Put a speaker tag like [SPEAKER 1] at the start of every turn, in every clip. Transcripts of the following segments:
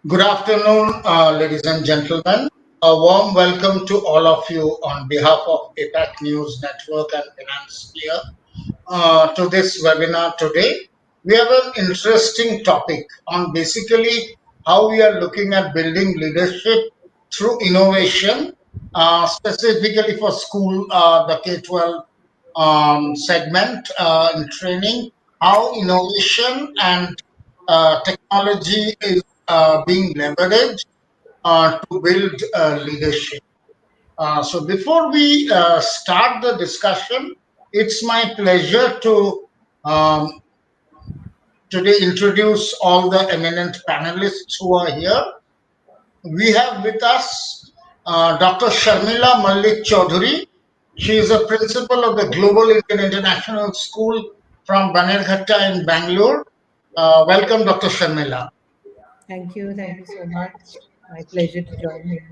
[SPEAKER 1] Good afternoon, ladies and gentlemen. A warm welcome to all of you on behalf of APAC News Network and Finance Clear to this webinar today. We have an interesting topic on basically how we are looking at building leadership through innovation, specifically for school, the K-12 segment in training, how innovation and technology is being leveraged to build leadership. So before we start the discussion, it's my pleasure to um, today introduce all the eminent panelists who are here. We have with us Dr. Sharmila Malik Chaudhary. She is a principal of the Global Indian International School from Banerghatta in Bangalore. Welcome, Dr. Sharmila.
[SPEAKER 2] Thank you. Thank you so much. My pleasure to join here.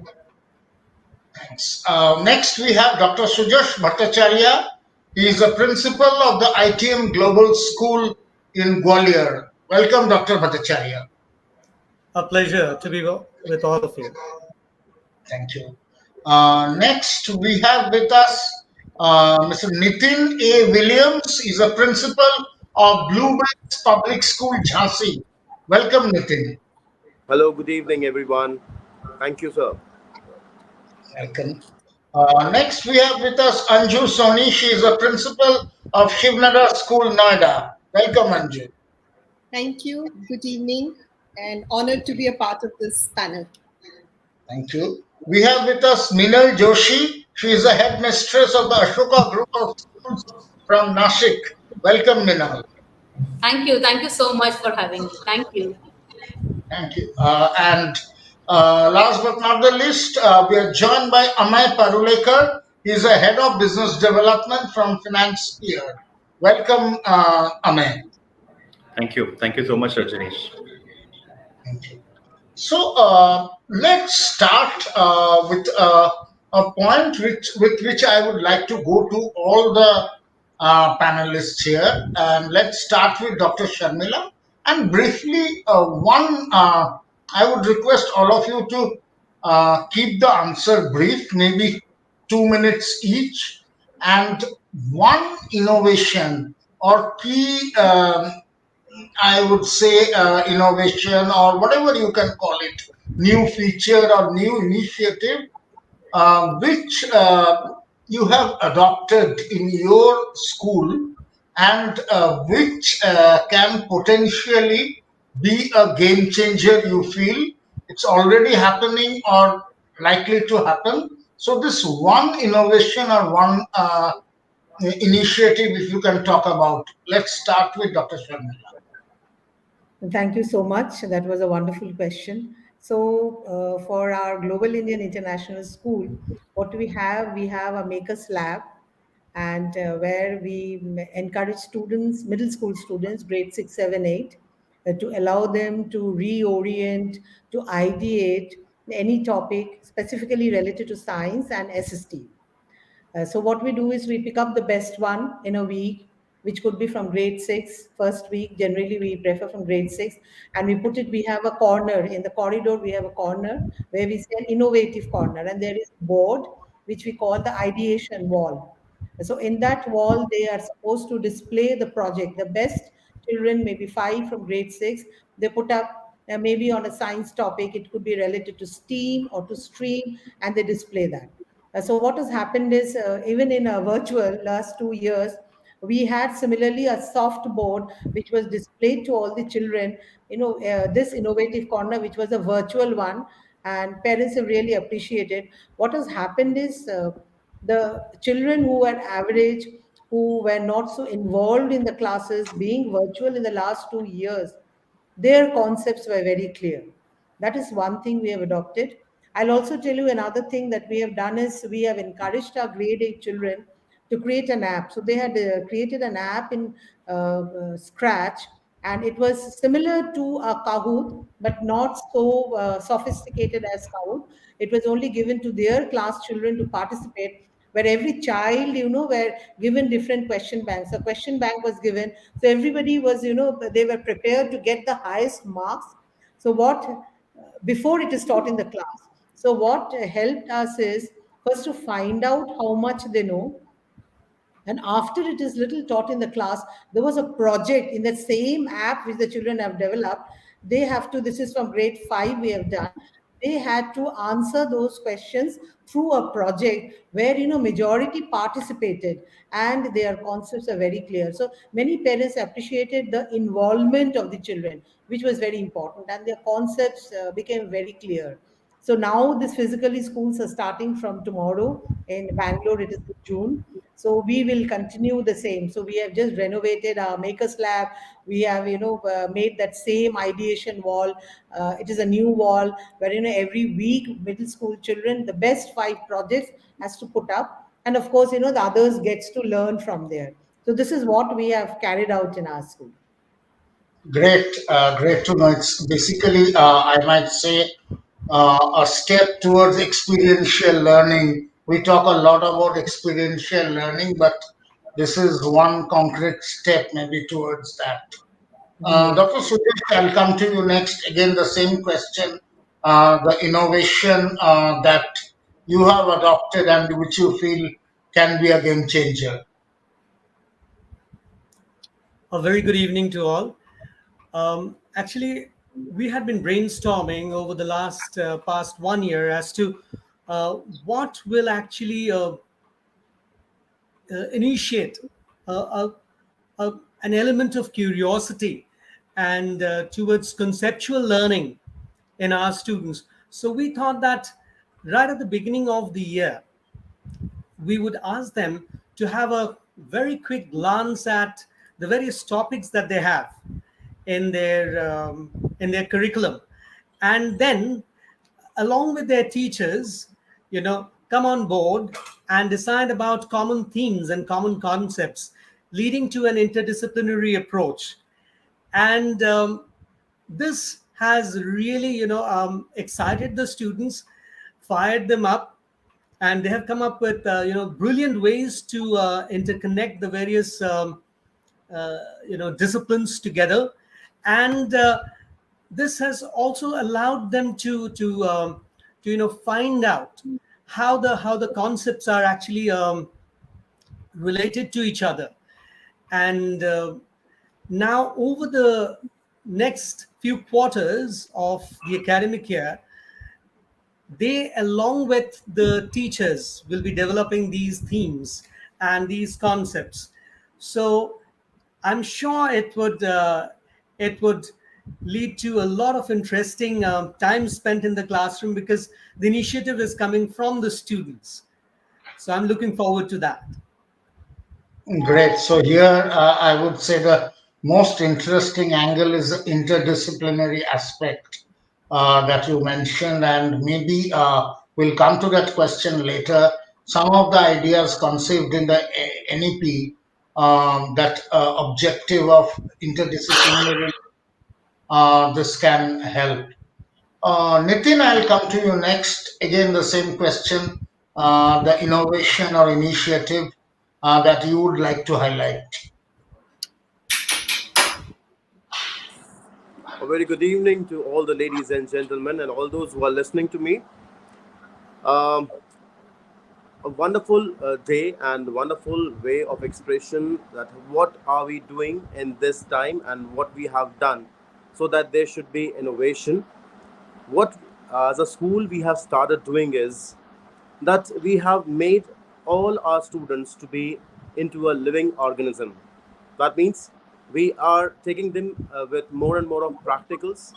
[SPEAKER 1] Thanks. Next, we have Dr. Sujash Bhattacharya. He is a principal of the ITM Global School in Gwalior. Welcome, Dr. Bhattacharya.
[SPEAKER 3] A pleasure to be with all of you.
[SPEAKER 1] Thank you. Next, we have with us Mr. Nitin A. Williams. He's a principal of Blueberries Public School, Jhansi. Welcome, Nitin.
[SPEAKER 4] Hello, good evening, everyone. Thank you, sir.
[SPEAKER 1] Welcome. Next, we have with us Anju Soni. She is a principal of Shivnagar School, Noida. Welcome, Anju.
[SPEAKER 5] Thank you. Good evening, and honored to be a part of this panel.
[SPEAKER 1] Thank you. We have with us Minal Joshi. She is a headmistress of the Ashoka Group of Schools from Nashik. Welcome, Minal.
[SPEAKER 6] Thank you. Thank you so much for having me. Thank you.
[SPEAKER 1] Thank you. And last but not the least, we are joined by Amay Parulekar. He is a head of business development from Finance Clear. Welcome, Amay.
[SPEAKER 7] Thank you. Thank you so much, Rajanish.
[SPEAKER 1] Thank you. So let's start with a point with which I would like to go to all the panelists here. And let's start with Dr. Sharmila. And briefly, I would request all of you to keep the answer brief, maybe 2 minutes each, and one innovation or key I would say innovation or whatever you can call it, new feature or new initiative, which you have adopted in your school and which can potentially be a game changer, you feel it's already happening or likely to happen. So this one innovation or one initiative, if you can talk about, let's start with Dr. Sharmila.
[SPEAKER 2] Thank you so much. That was a wonderful question. So, for our Global Indian International School, what do we have? We have a Makers Lab, and where we encourage students, middle school students, grade 6, 7, 8, to allow them to reorient, to ideate any topic specifically related to science and SST. So what we do is we pick up the best one in a week, which could be from grade 6, first week. Generally, we prefer from grade 6, and we put it. We have a corner in the corridor. We have a corner where we say an innovative corner, and there is a board which we call the Ideation Wall. So in that wall, they are supposed to display the project. The best children, maybe 5 from grade 6, they put up maybe on a science topic. It could be related to STEAM or to stream, and they display that. So what has happened is, even in a virtual last 2 years, we had similarly a soft board which was displayed to all the children. This innovative corner, which was a virtual one, and parents have really appreciated. What has happened is, the children who were average, who were not so involved in the classes, being virtual in the last 2 years, their concepts were very clear. That is one thing we have adopted. I'll also tell you another thing that we have done is we have encouraged our grade 8 children to create an app. So they had created an app in Scratch, and it was similar to a Kahoot, but not so sophisticated as Kahoot. It was only given to their class children to participate, where every child, were given different question banks. A question bank was given. So everybody was, they were prepared to get the highest marks. So what before it is taught in the class. So what helped us is first to find out how much they know, and after it is little taught in the class, there was a project in that same app which the children have developed. They have to, this is from grade 5 we have done. They had to answer those questions through a project where, majority participated, and their concepts are very clear. So many parents appreciated the involvement of the children, which was very important, and their concepts became very clear. So now these physically schools are starting from tomorrow. In Bangalore, it is in June. So we will continue the same. So we have just renovated our makers lab. We have, made that same ideation wall. It is a new wall where, every week middle school children, the best 5 projects has to put up. And of course, the others gets to learn from there. So this is what we have carried out in our school.
[SPEAKER 1] Great, great to know. It's basically, I might say, a step towards experiential learning. We talk a lot about experiential learning, but this is one concrete step maybe towards that.
[SPEAKER 2] Yes.
[SPEAKER 1] Dr. Sudesh, I'll come to you next. Again, the same question. The innovation that you have adopted and which you feel can be a game changer.
[SPEAKER 3] A very good evening to all. Actually, we had been brainstorming over the last past 1 year as to what will actually initiate an element of curiosity and towards conceptual learning in our students. So we thought that right at the beginning of the year, we would ask them to have a very quick glance at the various topics that they have in their curriculum, and then along with their teachers, come on board and decide about common themes and common concepts, leading to an interdisciplinary approach. And this has really, excited the students, fired them up, and they have come up with, brilliant ways to interconnect the various, disciplines together. And this has also allowed them to find out how the concepts are actually related to each other. And now, over the next few quarters of the academic year, they, along with the teachers, will be developing these themes and these concepts. So I'm sure it would lead to a lot of interesting time spent in the classroom, because the initiative is coming from the students. So I'm looking forward to that.
[SPEAKER 1] Great. So here, I would say the most interesting angle is the interdisciplinary aspect that you mentioned, and maybe we'll come to that question later. Some of the ideas conceived in the NEP, that objective of interdisciplinary, this can help. Nitin, I'll come to you next. Again, the same question, the innovation or initiative that you would like to highlight.
[SPEAKER 4] A very good evening to all the ladies and gentlemen and all those who are listening to me. Um, a wonderful day and wonderful way of expression that what are we doing in this time and what we have done, so that there should be innovation. What as a school we have started doing is that we have made all our students to be into a living organism. That means we are taking them with more and more of practicals.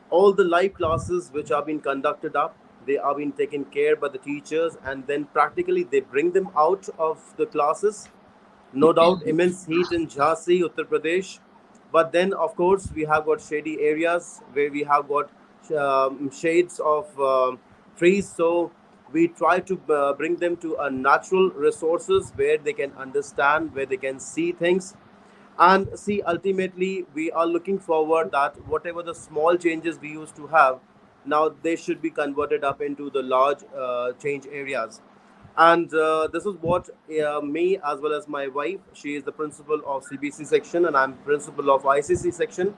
[SPEAKER 4] All the live classes which are being conducted up, they are being taken care by the teachers, and then practically they bring them out of the classes. No doubt immense heat in Jhansi, Uttar Pradesh, but then of course we have got shady areas where we have got shades of trees. So we try to bring them to a natural resources where they can understand, where they can see things. And see, ultimately we are looking forward that whatever the small changes we used to have, now they should be converted up into the large change areas. And this is what me as well as my wife, she is the principal of CBC section and I'm principal of ICC section.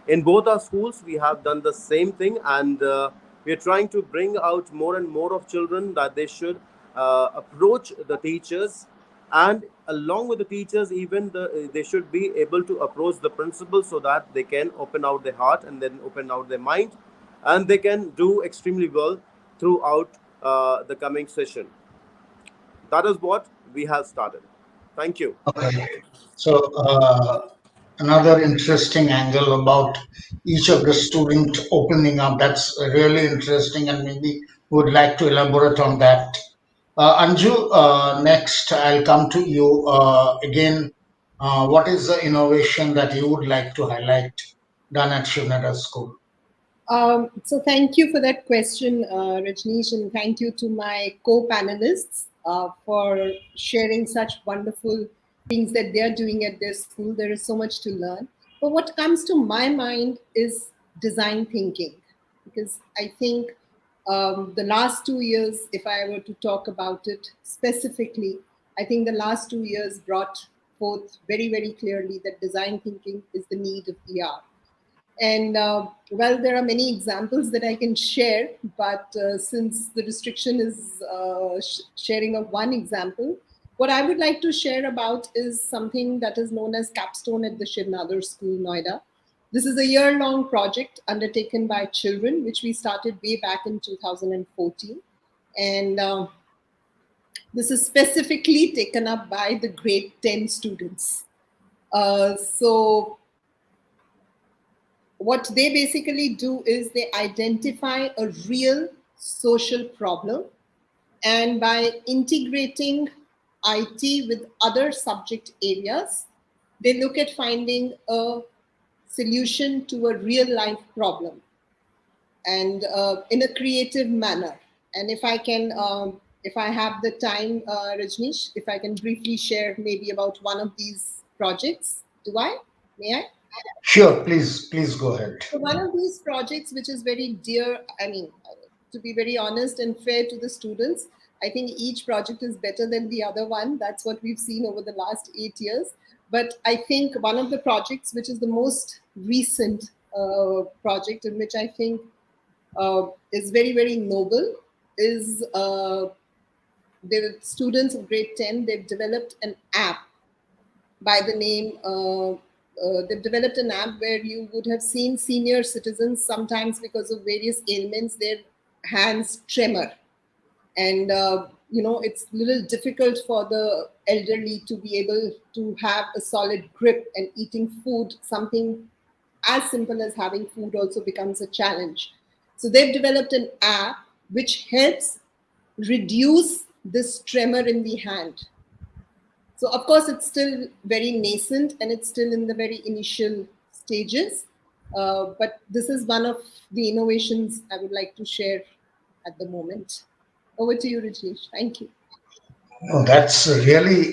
[SPEAKER 4] In both our schools, we have done the same thing, and we are trying to bring out more and more of children that they should approach the teachers, and along with the teachers, even they should be able to approach the principal so that they can open out their heart and then open out their mind, and they can do extremely well throughout the coming session. That is what we have started. Thank you.
[SPEAKER 1] Okay. So, another interesting angle about each of the student opening up. That's really interesting, and maybe would like to elaborate on that. Anju, next I'll come to you again. What is the innovation that you would like to highlight done at Shivnagar School?
[SPEAKER 5] So thank you for that question, Rajneesh, and thank you to my co-panelists for sharing such wonderful things that they're doing at their school. There is so much to learn. But what comes to my mind is design thinking, because I think the last 2 years, if I were to talk about it specifically, I think the last 2 years brought forth very, very clearly that design thinking is the need of the hour. And well, there are many examples that I can share, but since the restriction is sharing of one example, what I would like to share about is something that is known as Capstone at the Shivnadar School, Noida. This is a year-long project undertaken by children, which we started way back in 2014. And this is specifically taken up by the grade 10 students. So what they basically do is they identify a real social problem, and by integrating IT with other subject areas, they look at finding a solution to a real life problem, and in a creative manner. And if I have the time, Rajneesh, if I can briefly share maybe about one of these projects, do I? May I?
[SPEAKER 1] Sure, please go ahead.
[SPEAKER 5] So one of these projects, which is very dear, I mean, to be very honest and fair to the students, I think each project is better than the other one. That's what we've seen over the last 8 years. But I think one of the projects, which is the most recent project, in which I think is very, very noble, is the students of grade 10, they've developed an app by the name, they've developed an app where you would have seen senior citizens sometimes, because of various ailments, their hands tremor. And, it's a little difficult for the elderly to be able to have a solid grip, and eating food, something as simple as having food, also becomes a challenge. So they've developed an app which helps reduce this tremor in the hand. So of course, it's still very nascent and it's still in the very initial stages. But this is one of the innovations I would like to share at the moment. Over to you, Rajesh. Thank you.
[SPEAKER 1] Oh, that's really,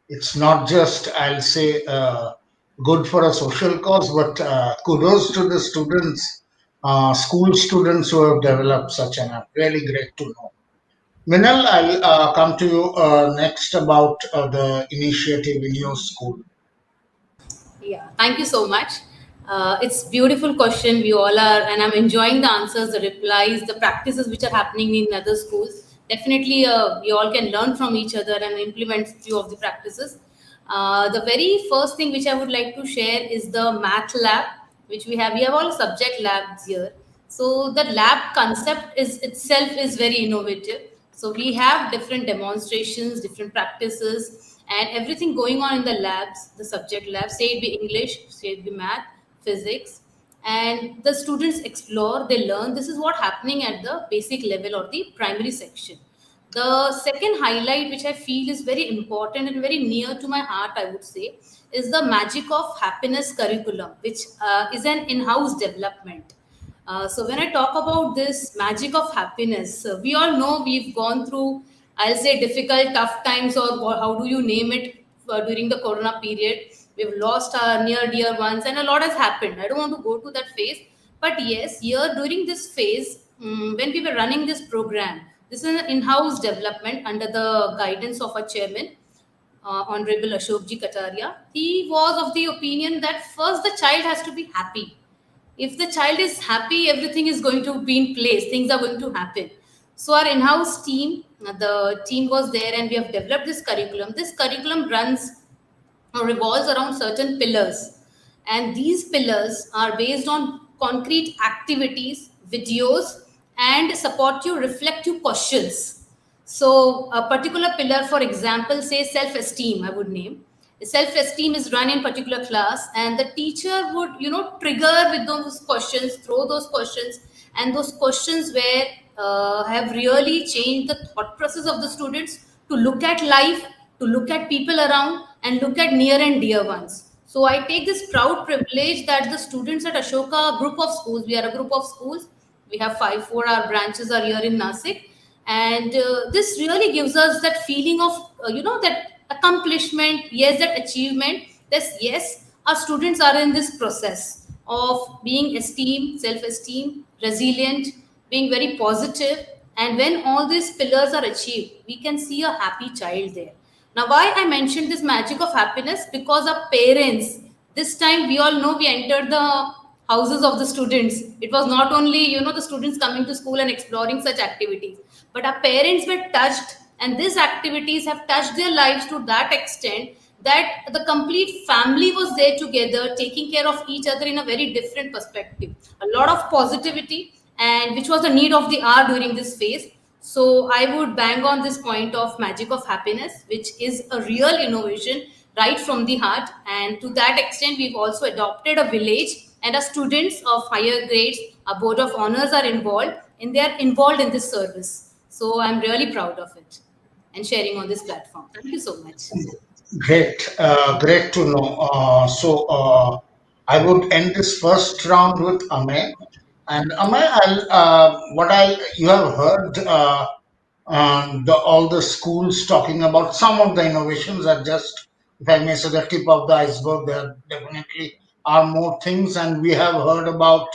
[SPEAKER 1] it's not just, I'll say, good for a social cause, but kudos to the students, school students who have developed such an app. Really great to know. Minal, I'll come to you next about the initiative in your school.
[SPEAKER 6] Yeah, thank you so much. It's beautiful question. We all are, and I'm enjoying the answers, the replies, the practices which are happening in other schools. Definitely, we all can learn from each other and implement few of the practices. The very first thing which I would like to share is the math lab, which we have. We have all subject labs here. So the lab concept is itself is very innovative. So we have different demonstrations, different practices, and everything going on in the labs, the subject labs, say it be English, say it be math, physics, and the students explore, they learn. This is what happening at the basic level or the primary section. The second highlight, which I feel is very important and very near to my heart, I would say, is the magic of happiness curriculum, which is an in-house development. So when I talk about this magic of happiness, we all know we've gone through, I'll say, difficult, tough times, or how do you name it, during the Corona period. We've lost our near dear ones, and a lot has happened. I don't want to go to that phase, but yes, here during this phase, when we were running this program, this is an in-house development under the guidance of our chairman, Honorable Ashokji Kataria. He was of the opinion that first the child has to be happy. If the child is happy, everything is going to be in place, things are going to happen. So our in-house team, the team was there, and we have developed this curriculum. This curriculum runs or revolves around certain pillars, and these pillars are based on concrete activities, videos, and supportive reflective questions. So a particular pillar, for example, say self-esteem, I would name. Self-esteem is run in particular class, and the teacher would, trigger with those questions, throw those questions, and those questions where have really changed the thought process of the students to look at life, to look at people around, and look at near and dear ones. So I take this proud privilege that the students at Ashoka group of schools, we are a group of schools, we have five, four, our branches are here in Nasik, and this really gives us that feeling of that accomplishment, yes, that achievement, that yes, our students are in this process of being esteemed, self-esteem, resilient, being very positive. And when all these pillars are achieved, we can see a happy child there. Now, why I mentioned this magic of happiness? Because our parents, this time we all know we entered the houses of the students. It was not only, the students coming to school and exploring such activities, but our parents were touched, and these activities have touched their lives to that extent that the complete family was there together, taking care of each other in a very different perspective. A lot of positivity, and which was the need of the hour during this phase. So I would bang on this point of magic of happiness, which is a real innovation right from the heart. And to that extent, we've also adopted a village, and our students of higher grades, our board of honors are involved, and they are involved in this service. So I'm really proud of it and sharing on this platform. Thank you so much.
[SPEAKER 1] Great to know. I would end this first round with Amay. And Amay, you have heard all the schools talking about some of the innovations are just, if I may say, the tip of the iceberg. There definitely are more things, and we have heard about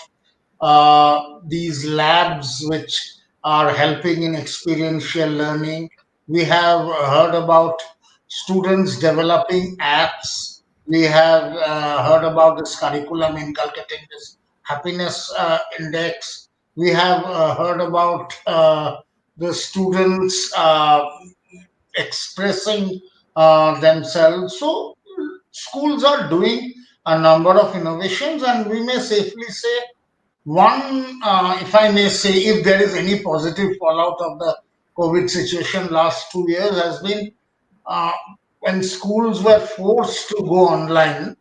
[SPEAKER 1] these labs which are helping in experiential learning. We have heard about students developing apps. We have heard about this curriculum inculcating this happiness index. We have heard about the students expressing themselves. So, schools are doing a number of innovations, and we may safely say one, if I may say, if there is any positive fallout of the COVID situation last 2 years, has been uh, when schools were forced to go online.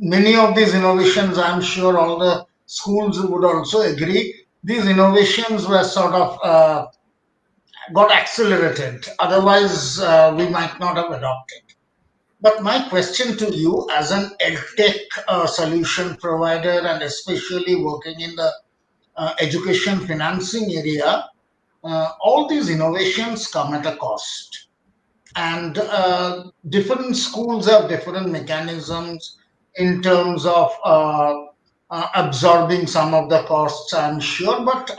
[SPEAKER 1] Many of these innovations, I'm sure all the schools would also agree, these innovations were sort of got accelerated. Otherwise, we might not have adopted. But my question to you, as an edtech solution provider, and especially working in the education financing area, all these innovations come at a cost. And different schools have different mechanisms in terms of absorbing some of the costs, I'm sure, but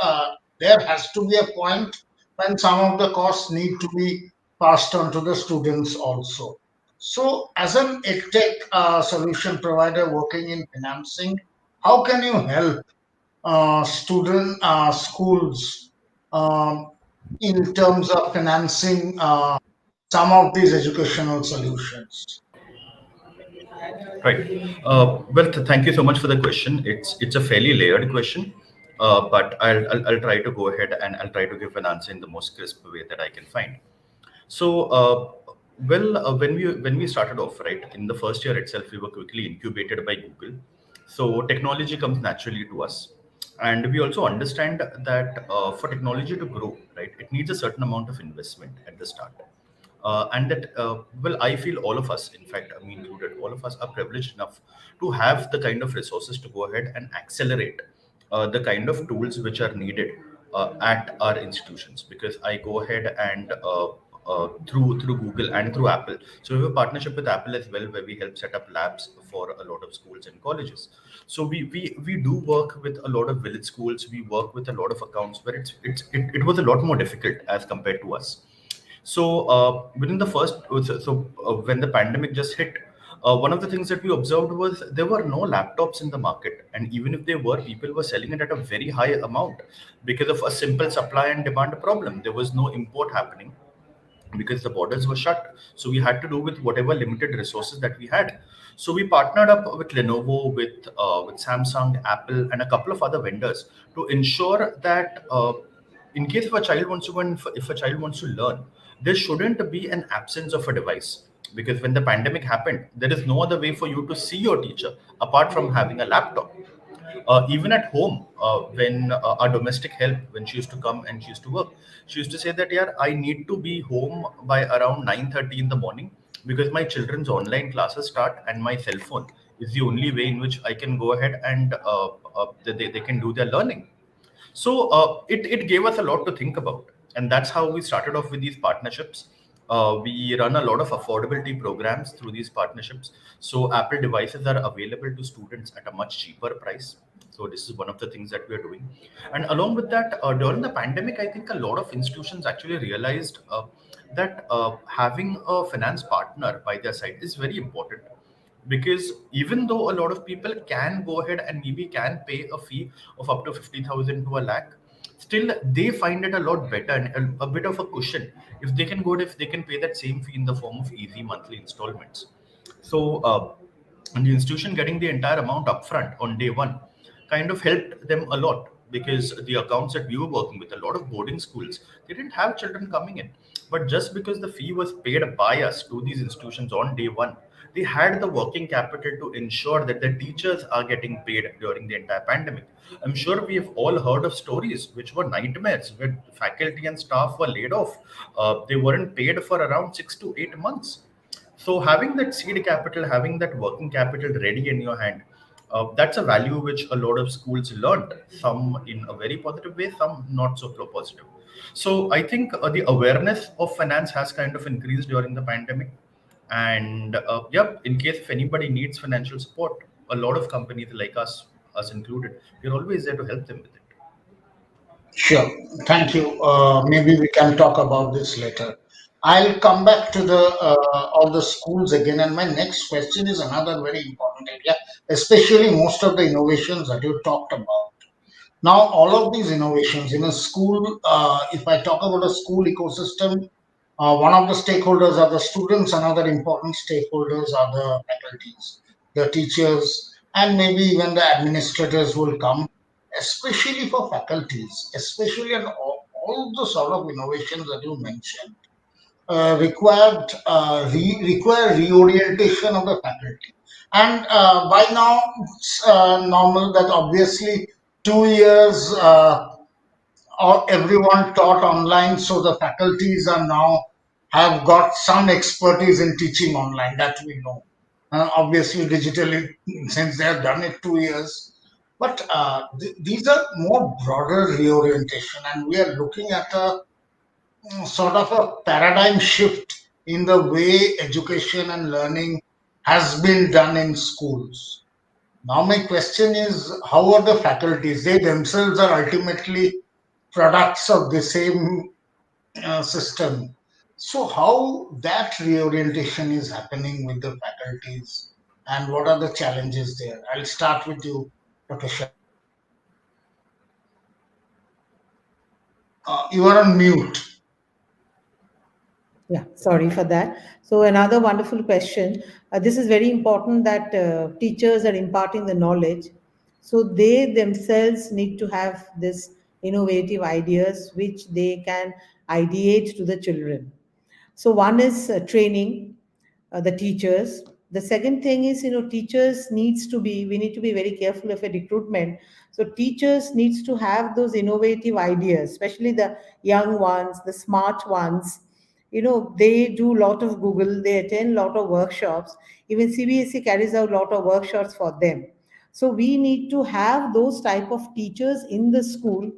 [SPEAKER 1] there has to be a point when some of the costs need to be passed on to the students also. So, as an edtech solution provider working in financing, how can you help student schools um, in terms of financing some of these educational solutions?
[SPEAKER 7] Right. Well, thank you so much for the question. It's a fairly layered question, but I'll try to go ahead and I'll try to give an answer in the most crisp way that I can find. So, when we started off, right, in the first year itself, we were quickly incubated by Google. So technology comes naturally to us, and we also understand that for technology to grow, right, it needs a certain amount of investment at the start. And that, well, I feel all of us, in fact, I mean, included, all of us are privileged enough to have the kind of resources to go ahead and accelerate the kind of tools which are needed at our institutions. Because I go ahead and through Google and through Apple. So we have a partnership with Apple as well, where we help set up labs for a lot of schools and colleges. So we do work with a lot of village schools. We work with a lot of accounts where it was a lot more difficult as compared to us. So within the first, when the pandemic just hit, one of the things that we observed was there were no laptops in the market, and even if they were, people were selling it at a very high amount because of a simple supply and demand problem. There was no import happening because the borders were shut. So we had to do with whatever limited resources that we had. So we partnered up with Lenovo, with Samsung, Apple, and a couple of other vendors to ensure that in case if a child wants to go and if a child wants to learn, there shouldn't be an absence of a device. Because when the pandemic happened, there is no other way for you to see your teacher apart from having a laptop. Even at home, when our domestic help, when she used to come and she used to work, she used to say that, yeah, I need to be home by around 9:30 in the morning because my children's online classes start and my cell phone is the only way in which I can go ahead and they can do their learning. So it gave us a lot to think about. And that's how we started off with these partnerships. We run a lot of affordability programs through these partnerships. So Apple devices are available to students at a much cheaper price. So this is one of the things that we are doing. And along with that, during the pandemic, I think a lot of institutions actually realized that having a finance partner by their side is very important, because even though a lot of people can go ahead and maybe can pay a fee of up to 50,000 to a lakh, still they find it a lot better and a bit of a cushion if they can go if they can pay that same fee in the form of easy monthly installments. So and the institution getting the entire amount upfront on day one kind of helped them a lot, because the accounts that we were working with, a lot of boarding schools, they didn't have children coming in, but just because the fee was paid by us to these institutions on day one, they had the working capital to ensure that the teachers are getting paid during the entire pandemic. I'm sure we have all heard of stories which were nightmares where faculty and staff were laid off. They weren't paid for around 6 to 8 months. So having that seed capital, having that working capital ready in your hand, that's a value which a lot of schools learned, some in a very positive way, some not so positive. So I think the awareness of finance has kind of increased during the pandemic. And yep, in case if anybody needs financial support, a lot of companies like us included, we're always there to help them with it.
[SPEAKER 1] Sure. Thank you. Maybe we can talk about this later. I'll come back to the all the schools again, and my next question is another very important area, especially most of the innovations that you talked about. Now, all of these innovations in a school, if I talk about a school ecosystem, one of the stakeholders are the students, another important stakeholders are the faculties, the teachers, and maybe even the administrators will come, especially for faculties, especially on all the sort of innovations that you mentioned. Require reorientation of the faculty. And by now, it's normal that obviously 2 years or everyone taught online, so the faculties are now have got some expertise in teaching online. That we know. Obviously, digitally, since they have done it 2 years. But these are more broader reorientation, and we are looking at a sort of a paradigm shift in the way education and learning has been done in schools. Now, my question is, how are the faculties? They themselves are ultimately products of the same system. So, how that reorientation is happening with the faculties, and what are the challenges there? I'll start with you, Dr. You are on mute.
[SPEAKER 2] Yeah, sorry for that. So another wonderful question. This is very important that teachers are imparting the knowledge. So they themselves need to have this innovative ideas which they can ideate to the children. So one is training the teachers. The second thing is, teachers needs to be, we need to be very careful of a recruitment. So teachers needs to have those innovative ideas, especially the young ones, the smart ones. They do a lot of Google, they attend a lot of workshops. Even CBSE carries out a lot of workshops for them. So we need to have those type of teachers in the school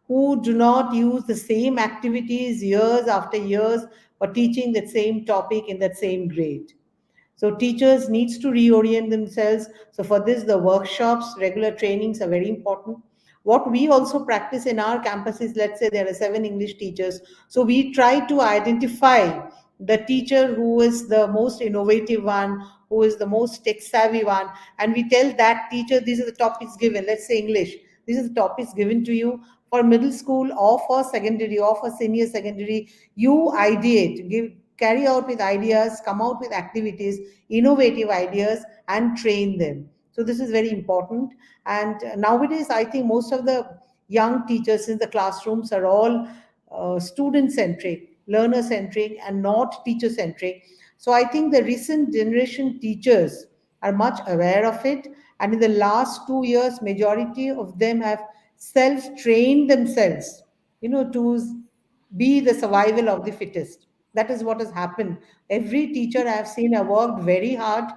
[SPEAKER 2] who do not use the same activities years after years for teaching that same topic in that same grade. So teachers needs to reorient themselves. So for this, the workshops, regular trainings are very important. What we also practice in our campus is, let's say there are 7 English teachers. So we try to identify the teacher who is the most innovative one, who is the most tech savvy one, and we tell that teacher, these are the topics given, let's say English, these are the topics given to you for middle school or for secondary or for senior secondary. You ideate, give, carry out with ideas, come out with activities, innovative ideas, and train them. So this is very important. And nowadays, I think most of the young teachers in the classrooms are all student centric, learner centric, and not teacher centric. So I think the recent generation teachers are much aware of it. And in the last 2 years, majority of them have self-trained themselves, to be the survival of the fittest. That is what has happened. Every teacher I have seen have worked very hard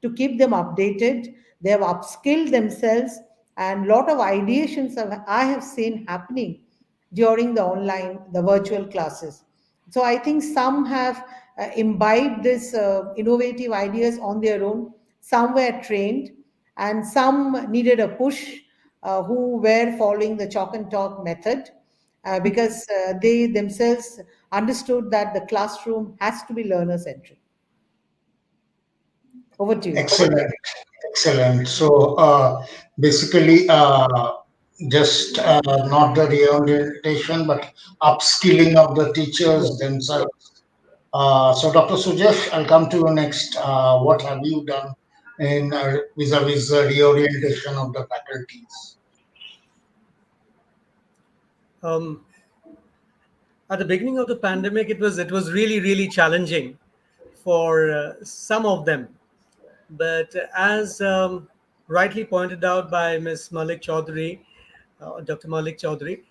[SPEAKER 2] to keep them updated. They have upskilled themselves, and lot of ideations I have seen happening during the online, the virtual classes. So I think some have imbibed this innovative ideas on their own. Some were trained, and some needed a push, who were following the chalk and talk method, because they themselves understood that the classroom has to be learner centric. Over to you.
[SPEAKER 1] Excellent, excellent. So basically, just not the reorientation, but upskilling of the teachers themselves. So, Dr. Sujesh, I'll come to you next. What have you done in vis-a-vis the reorientation of the faculties?
[SPEAKER 3] Um, at the beginning of the pandemic, it was really challenging for some of them. But as rightly pointed out by Ms. Malik Chaudhary, Dr. Malik Chaudhary,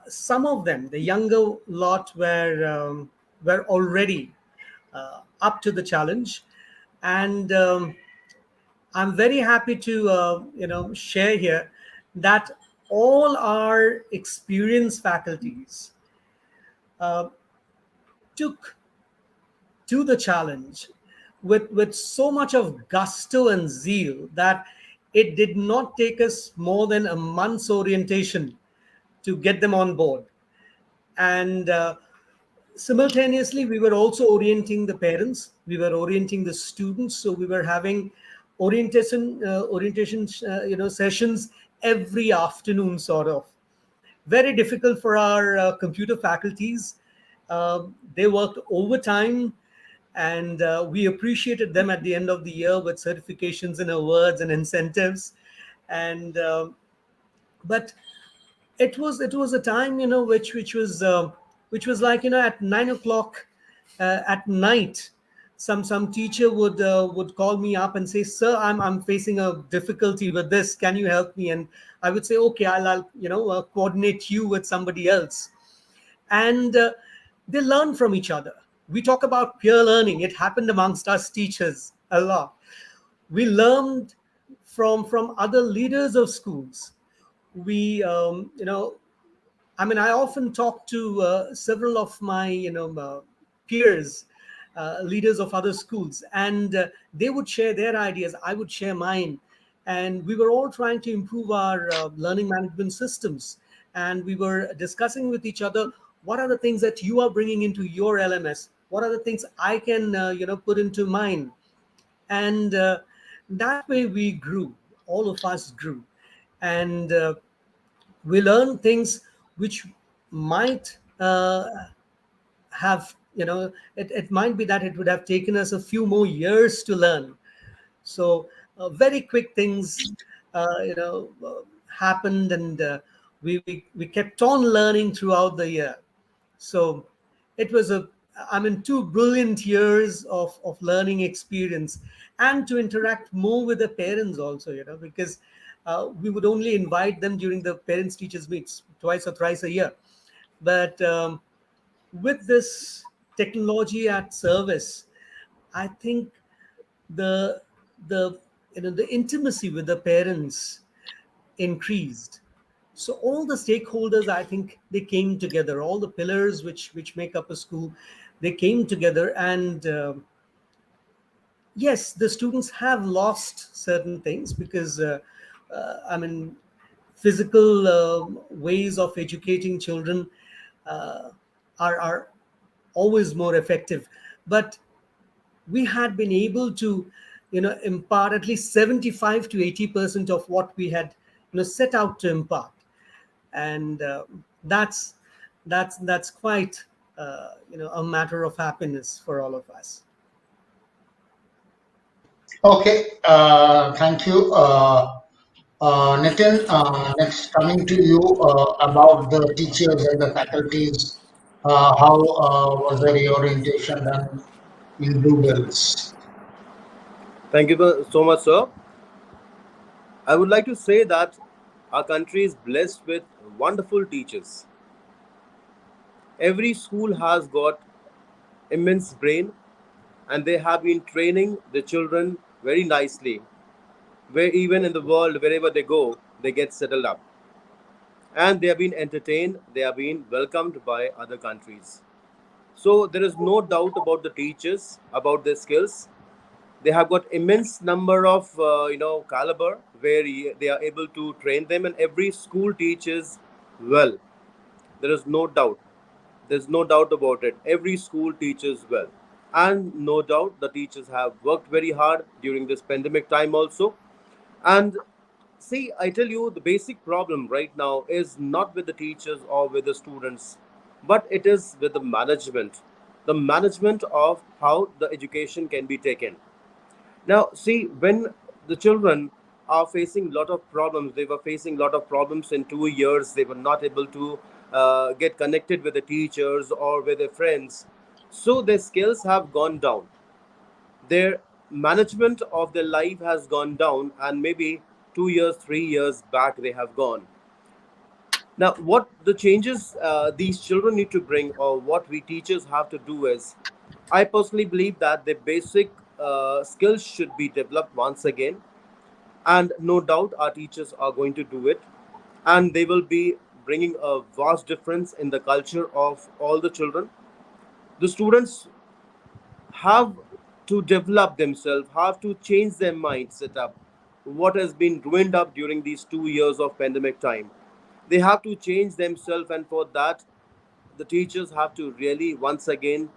[SPEAKER 3] some of them, the younger lot, were already up to the challenge, and I'm very happy to share here that all our experienced faculties uh, took to the challenge with so much of gusto and zeal that it did not take us more than a month's orientation to get them on board. And simultaneously, we were also orienting the parents, we were orienting the students. So we were having orientation sessions every afternoon, sort of. Very difficult for our computer faculties. They worked overtime, and we appreciated them at the end of the year with certifications and awards and incentives. And but it was a time, which was like, at 9 o'clock at night, some teacher would call me up and say, "Sir, I'm facing a difficulty with this. Can you help me?" And I would say, "Okay, I'll coordinate you with somebody else." And they learn from each other. We talk about peer learning. It happened amongst us teachers a lot. We learned from other leaders of schools. We I mean, I often talk to several of my peers, leaders of other schools, and they would share their ideas, I would share mine, and we were all trying to improve our learning management systems. And we were discussing with each other, what are the things that you are bringing into your LMS, what are the things I can put into mine. And that way we grew, all of us grew. And we learned things which might have, it might be that it would have taken us a few more years to learn. So very quick things happened, and we kept on learning throughout the year. So it was two brilliant years of learning experience, and to interact more with the parents also, because we would only invite them during the parents teachers meets twice or thrice a year. But with this technology at service, I think the the intimacy with the parents increased. So all the stakeholders, I think, they came together, all the pillars which make up a school, they came together. And yes, the students have lost certain things, because I mean, physical ways of educating children uh, are always more effective. But we had been able to impart at least 75 to 80% of what we had set out to impart. And that's quite a matter of happiness for all of us.
[SPEAKER 1] Okay, thank you. Nitin, next coming to you about the teachers and the faculties, how was the reorientation done in Blueberries?
[SPEAKER 4] Thank you so much, sir. I would like to say that our country is blessed with wonderful teachers. Every school has got immense brain, and they have been training the children very nicely. Where even in the world, wherever they go, they get settled up, and they have been entertained. They have been welcomed by other countries. So there is no doubt about the teachers, about their skills. They have got immense number of caliber where they are able to train them, and every school teaches well. There is no doubt. There's no doubt about it. Every school teaches well. And no doubt the teachers have worked very hard during this pandemic time also. And see, I tell you, the basic problem right now is not with the teachers or with the students, but it is with the management. The management of how the education can be taken. Now, see, when the children are facing a lot of problems, they were facing a lot of problems in 2 years. They were not able to get connected with the teachers or with their friends. So their skills have gone down. Their management of their life has gone down, and maybe 2 years, 3 years back, they have gone. Now, what the changes these children need to bring, or what we teachers have to do is, I personally believe that the basic skills should be developed once again, and no doubt our teachers are going to do it, and they will be bringing a vast difference in the culture of all the children. The students have to develop themselves, have to change their mindset up. What has been ruined up during these 2 years of pandemic time, they have to change themselves, and for that, the teachers have to really once again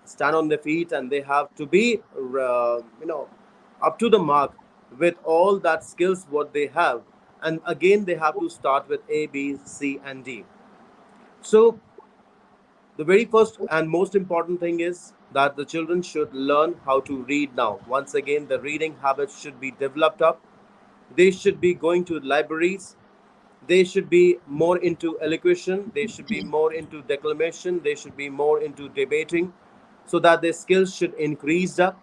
[SPEAKER 4] stand on their feet, and they have to be up to the mark with all that skills what they have, and again they have to start with A, B, C, and D. So the very first and most important thing is that the children should learn how to read now. Once again, the reading habits should be developed up. They should be going to libraries. They should be more into elocution. They should be more into declamation. They should be more into debating, so that their skills should increase up.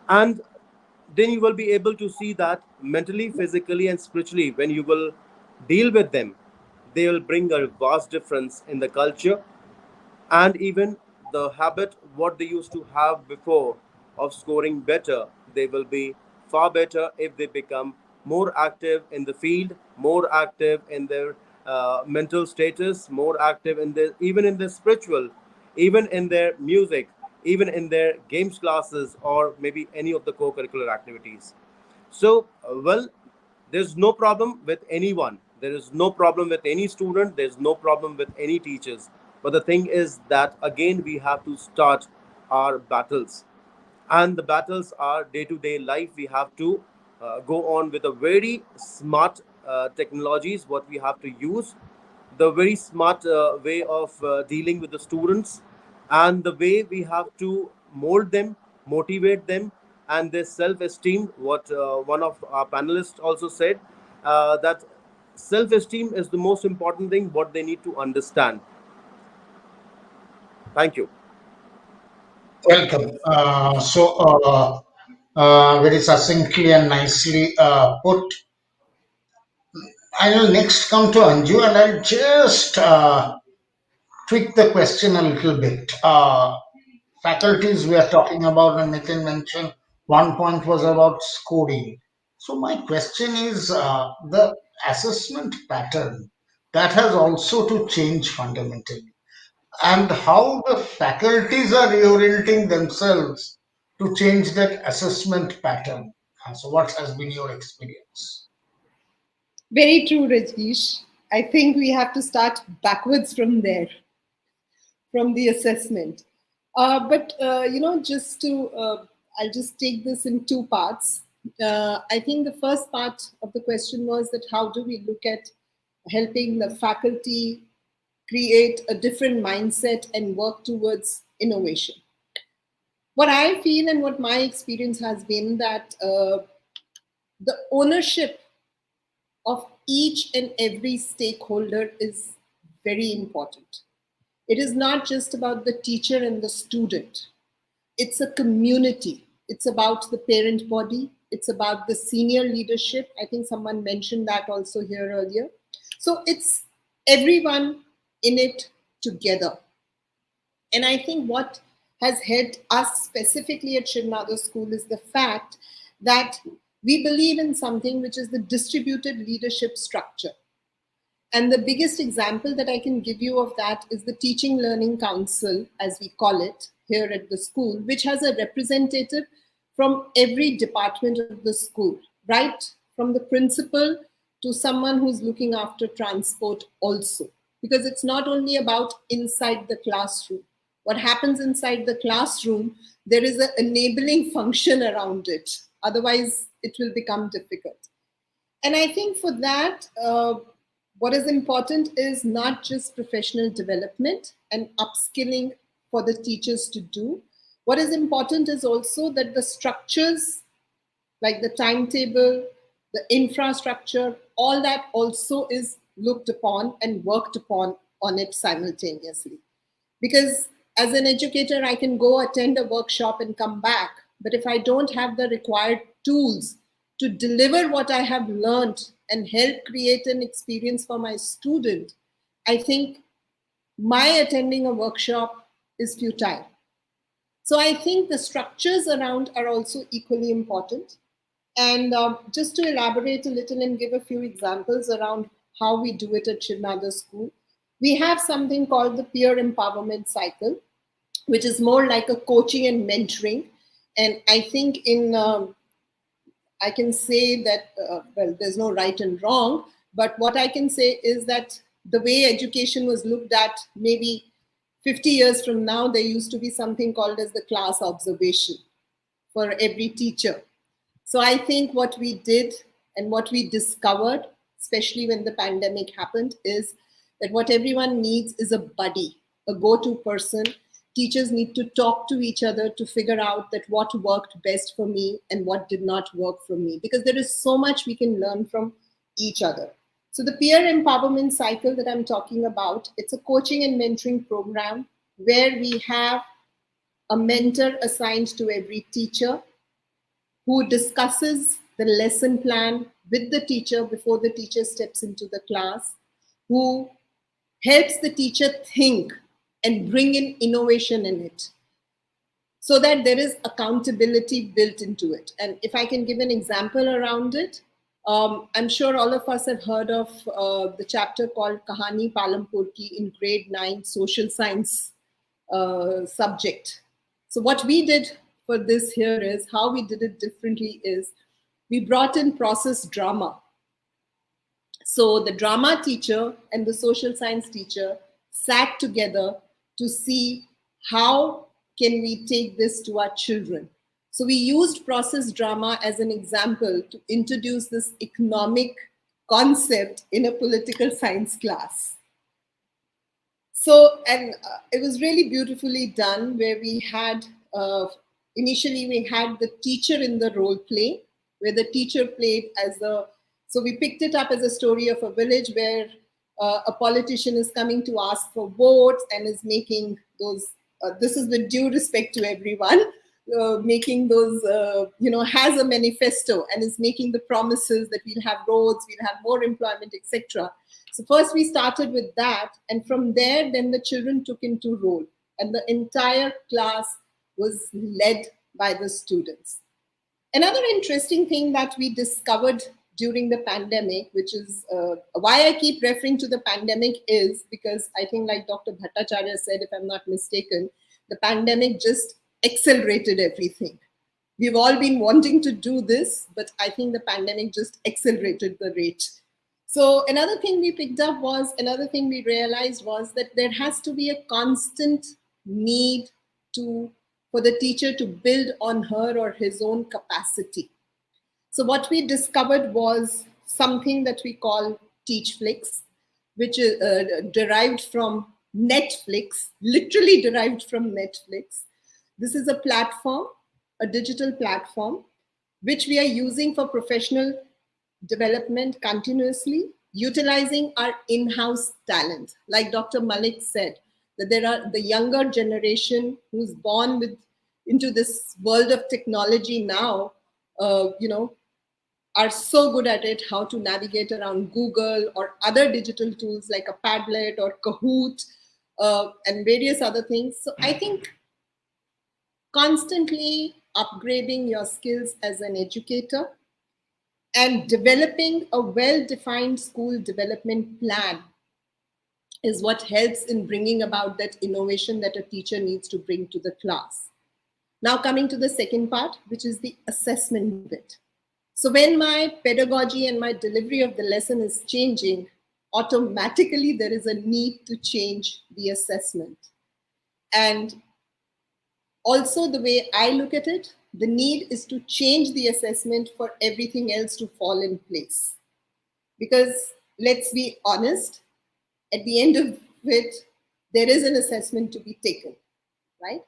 [SPEAKER 4] And then you will be able to see that mentally, physically, and spiritually, when you will deal with them, they will bring a vast difference in the culture, and even the habit what they used to have before of scoring better, they will be far better if they become more active in the field, more active in their mental status, more active in their, even in their spiritual, even in their music, even in their games classes, or maybe any of the co-curricular activities. So, well, there's no problem with anyone. There is no problem with any student. There's no problem with any teachers. But the thing is that again we have to start our battles, and the battles are day to day life. We have to go on with a very smart technologies what we have to use, the very smart way of dealing with the students, and the way we have to mold them, motivate them, and their self-esteem. What one of our panelists also said, that self-esteem is the most important thing what they need to understand. Thank you.
[SPEAKER 1] Welcome. Very succinctly and nicely put. I will next come to Anju, and I'll just tweak the question a little bit. Faculties we are talking about, and Nitin mentioned one point was about scoring. So my question is the assessment pattern that has also to change fundamentally, and how the faculties are reorienting themselves to change that assessment pattern. So what has been your experience?
[SPEAKER 5] Very true, Rajesh. I think we have to start backwards from there, from the assessment. But just to I'll just take this in two parts. I think the first part of the question was that how do we look at helping the faculty create a different mindset and work towards innovation. What I feel and what my experience has been that the ownership of each and every stakeholder is very important. It is not just about the teacher and the student. It's a community. It's about the parent body. It's about the senior leadership. I think someone mentioned that also here earlier. So it's everyone in it together. And I think what has helped us specifically at Sharmila School is the fact that we believe in something which is the distributed leadership structure. And the biggest example that I can give you of that is the Teaching Learning Council, as we call it here at the school, which has a representative from every department of the school, right? From the principal to someone who's looking after transport also. Because it's not only about inside the classroom. What happens inside the classroom, there is an enabling function around it. Otherwise, it will become difficult. And I think for that, what is important is not just professional development and upskilling for the teachers to do. What is important is also that the structures, like the timetable, the infrastructure, all that also is looked upon and worked upon on it simultaneously. Because as an educator, I can go attend a workshop and come back. But if I don't have the required tools to deliver what I have learned and help create an experience for my student, I think my attending a workshop is futile. So I think the structures around are also equally important. And just to elaborate a little and give a few examples around how we do it at Sharmila School, we have something called the peer empowerment cycle, which is more like a coaching and mentoring. And I think I can say that, well, there's no right and wrong, but what I can say is that the way education was looked at maybe 50 years from now, there used to be something called as the class observation for every teacher. So I think what we did and what we discovered, especially when the pandemic happened, is that what everyone needs is a buddy, a go-to person. Teachers need to talk to each other to figure out that what worked best for me and what did not work for me, because there is so much we can learn from each other. So the peer empowerment cycle that I'm talking about, it's a coaching and mentoring program where we have a mentor assigned to every teacher who discusses the lesson plan with the teacher before the teacher steps into the class, who helps the teacher think and bring in innovation in it so that there is accountability built into it. And if I can give an example around it, I'm sure all of us have heard of the chapter called Kahani Palampurki in grade 9 social science subject. So what we did for this here is, how we did it differently is, we brought in process drama. So the drama teacher and the social science teacher sat together to see how can we take this to our children. So we used process drama as an example to introduce this economic concept in a political science class. So, and it was really beautifully done, where we had, initially we had the teacher in the role play, where the teacher played as so we picked it up as a story of a village where a politician is coming to ask for votes and is making those, this is with due respect to everyone, making those, has a manifesto and is making the promises that we'll have roads, we'll have more employment, etc. So first we started with that, and from there, then the children took into role, and the entire class was led by the students. Another interesting thing that we discovered during the pandemic, which is why I keep referring to the pandemic, is because I think, like Dr. Bhattacharya said, if I'm not mistaken, the pandemic just accelerated everything. We've all been wanting to do this, but I think the pandemic just accelerated the rate. So another thing we picked up was, another thing we realized was that there has to be a constant need for for the teacher to build on her or his own capacity. So what we discovered was something that we call Teachflix, which is derived from Netflix, literally derived from Netflix. This is a platform, a digital platform, which we are using for professional development continuously, utilizing our in-house talent. Like Dr. Malik said, that there are the younger generation who's born into this world of technology now, are so good at it, how to navigate around Google or other digital tools like a Padlet or Kahoot and various other things. So I think constantly upgrading your skills as an educator and developing a well-defined school development plan is what helps in bringing about that innovation that a teacher needs to bring to the class. Now coming to the second part, which is the assessment bit. So when my pedagogy and my delivery of the lesson is changing, automatically there is a need to change the assessment. And also the way I look at it, the need is to change the assessment for everything else to fall in place. Because let's be honest, at the end of it, there is an assessment to be taken, right?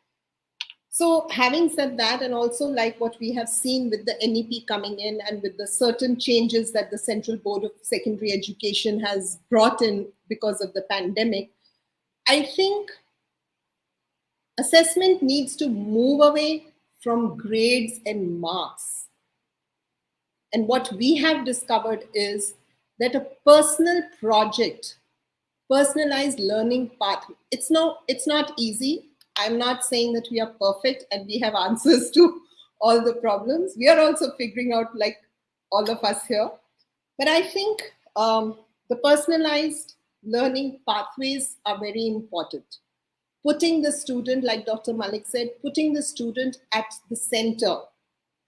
[SPEAKER 5] So having said that, and also like what we have seen with the NEP coming in and with the certain changes that the Central Board of Secondary Education has brought in because of the pandemic, I think assessment needs to move away from grades and marks. And what we have discovered is that a personal project, personalized learning path, it's not easy. I'm not saying that we are perfect and we have answers to all the problems. We are also figuring out, like all of us here. But I think the personalized learning pathways are very important. Putting the student, like Dr. Malik said, putting the student at the center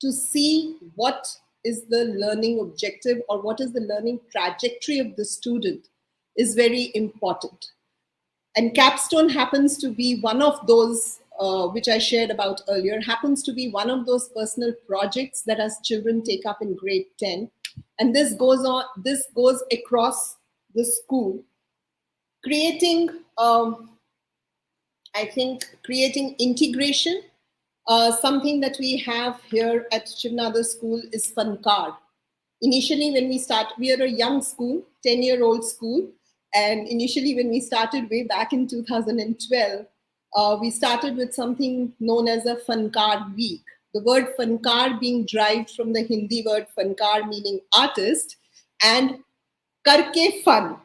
[SPEAKER 5] to see what is the learning objective or what is the learning trajectory of the student is very important. And capstone happens to be one of those, which I shared about earlier, happens to be one of those personal projects that as children take up in grade 10. And this goes across the school, creating, I think, creating integration. Something that we have here at Shivnadar School is Funkar. Initially, when we start, we are a young school, 10-year-old school. And initially, when we started way back in 2012, we started with something known as a Funkar Week. The word Funkar being derived from the Hindi word Funkar, meaning artist, and karke fun,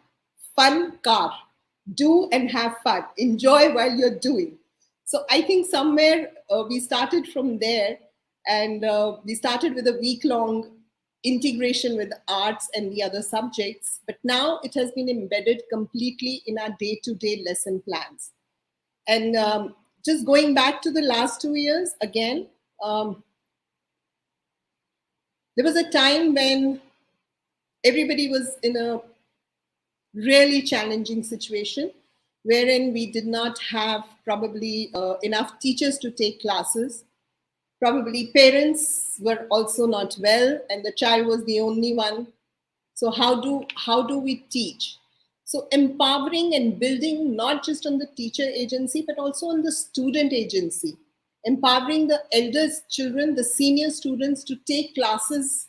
[SPEAKER 5] Funkar, do and have fun, enjoy while you're doing. So I think somewhere we started from there, and we started with a week-long integration with arts and the other subjects, but now it has been embedded completely in our day-to-day lesson plans. And just going back to the last 2 years, again, there was a time when everybody was in a really challenging situation, wherein we did not have probably enough teachers to take classes. Probably parents were also not well, and the child was the only one. So how do we teach? So empowering and building not just on the teacher agency, but also on the student agency. Empowering the eldest children, the senior students to take classes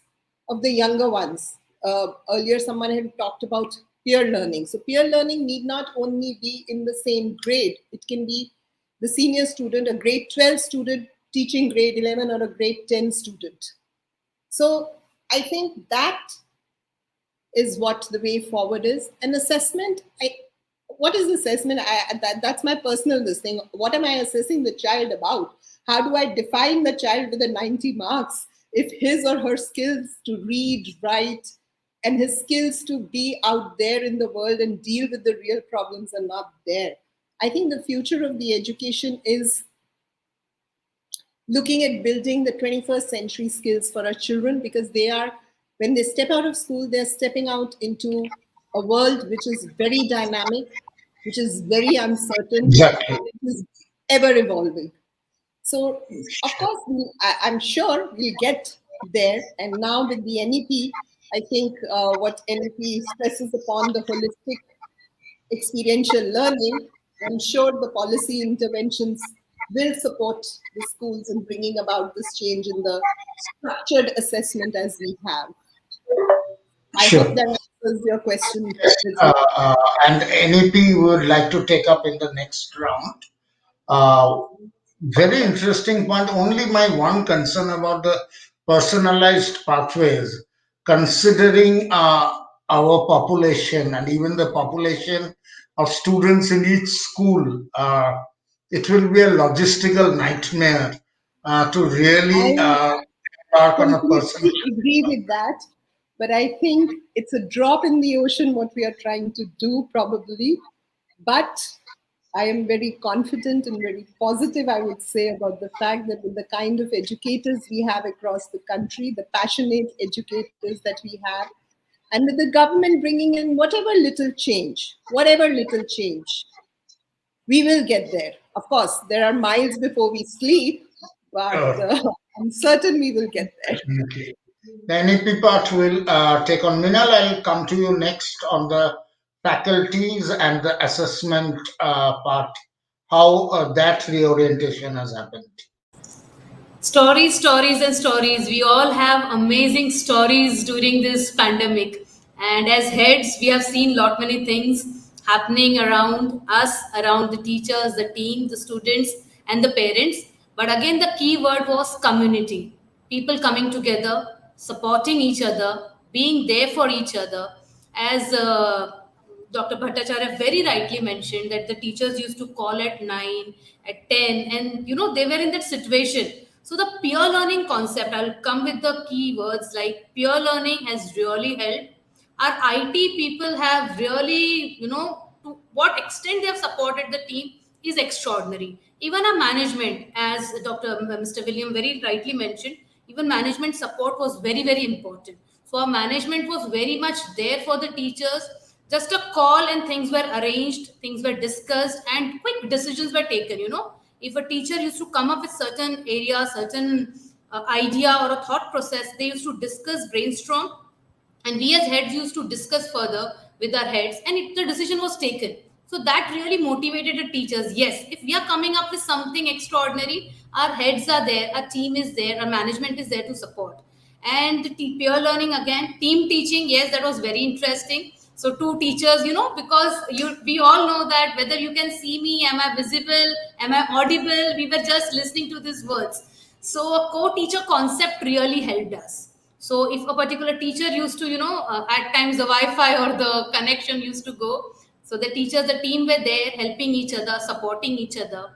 [SPEAKER 5] of the younger ones. Earlier, someone had talked about peer learning. So peer learning need not only be in the same grade. It can be the senior student, a grade 12 student, teaching grade 11 or a grade 10 student. So I think that is what the way forward is. An assessment, what is assessment? That's my personal thing. What am I assessing the child about? How do I define the child with a 90 marks if his or her skills to read, write, and his skills to be out there in the world and deal with the real problems are not there? I think the future of the education is looking at building the 21st century skills for our children, because they are, when they step out of school, they're stepping out into a world which is very dynamic, which is very uncertain,
[SPEAKER 1] Exactly.
[SPEAKER 5] which is ever evolving. So, of course, I'm sure we'll get there. And now with the NEP, I think what NEP stresses upon the holistic experiential learning, I'm sure the policy interventions will support the schools in bringing about this change in the structured assessment as we have. I hope
[SPEAKER 1] Sure.
[SPEAKER 5] that answers your question.
[SPEAKER 1] Uh, uh, and NEP would like to take up in the next round. Uh, Very interesting point. Only my one concern about the personalized pathways, considering our population and even the population of students in each school, it will be a logistical nightmare to really
[SPEAKER 5] I
[SPEAKER 1] embark on a
[SPEAKER 5] completely
[SPEAKER 1] personalized.
[SPEAKER 5] agree with that. But I think it's a drop in the ocean what we are trying to do, probably. But I am very confident and very positive, I would say, about the fact that with the kind of educators we have across the country, the passionate educators that we have, and with the government bringing in whatever little change, we will get there. Of course, there are miles before we sleep, but I'm certain we will get there.
[SPEAKER 1] Definitely. The NEP part will take on. Minal, I'll come to you next on the faculties and the assessment part, how that reorientation has happened.
[SPEAKER 6] Stories, stories, and stories. We all have amazing stories during this pandemic. And as heads, we have seen lot many things happening around us, around the teachers, the team, the students, and the parents. But again, the key word was community. People coming together, supporting each other, being there for each other. As Dr. Bhattacharya very rightly mentioned that the teachers used to call at 9, at 10, and they were in that situation. So the peer learning concept, I'll come with the key words like peer learning has really helped. Our IT people have really, to what extent they have supported the team is extraordinary. Even our management, as Mr. William very rightly mentioned, even management support was very, very important. So our management was very much there for the teachers. Just a call and things were arranged, things were discussed, and quick decisions were taken. If a teacher used to come up with certain area, certain idea or a thought process, they used to discuss, brainstorm, and we as heads used to discuss further with our heads, and the decision was taken. So that really motivated the teachers. Yes, if we are coming up with something extraordinary, our heads are there, our team is there, our management is there to support. And the peer learning, again, team teaching, yes, that was very interesting. So two teachers, because we all know that whether you can see me, am I visible, am I audible, we were just listening to these words. So a co-teacher concept really helped us. So if a particular teacher used to, at times the Wi-Fi or the connection used to go, so the teachers, the team were there helping each other, supporting each other.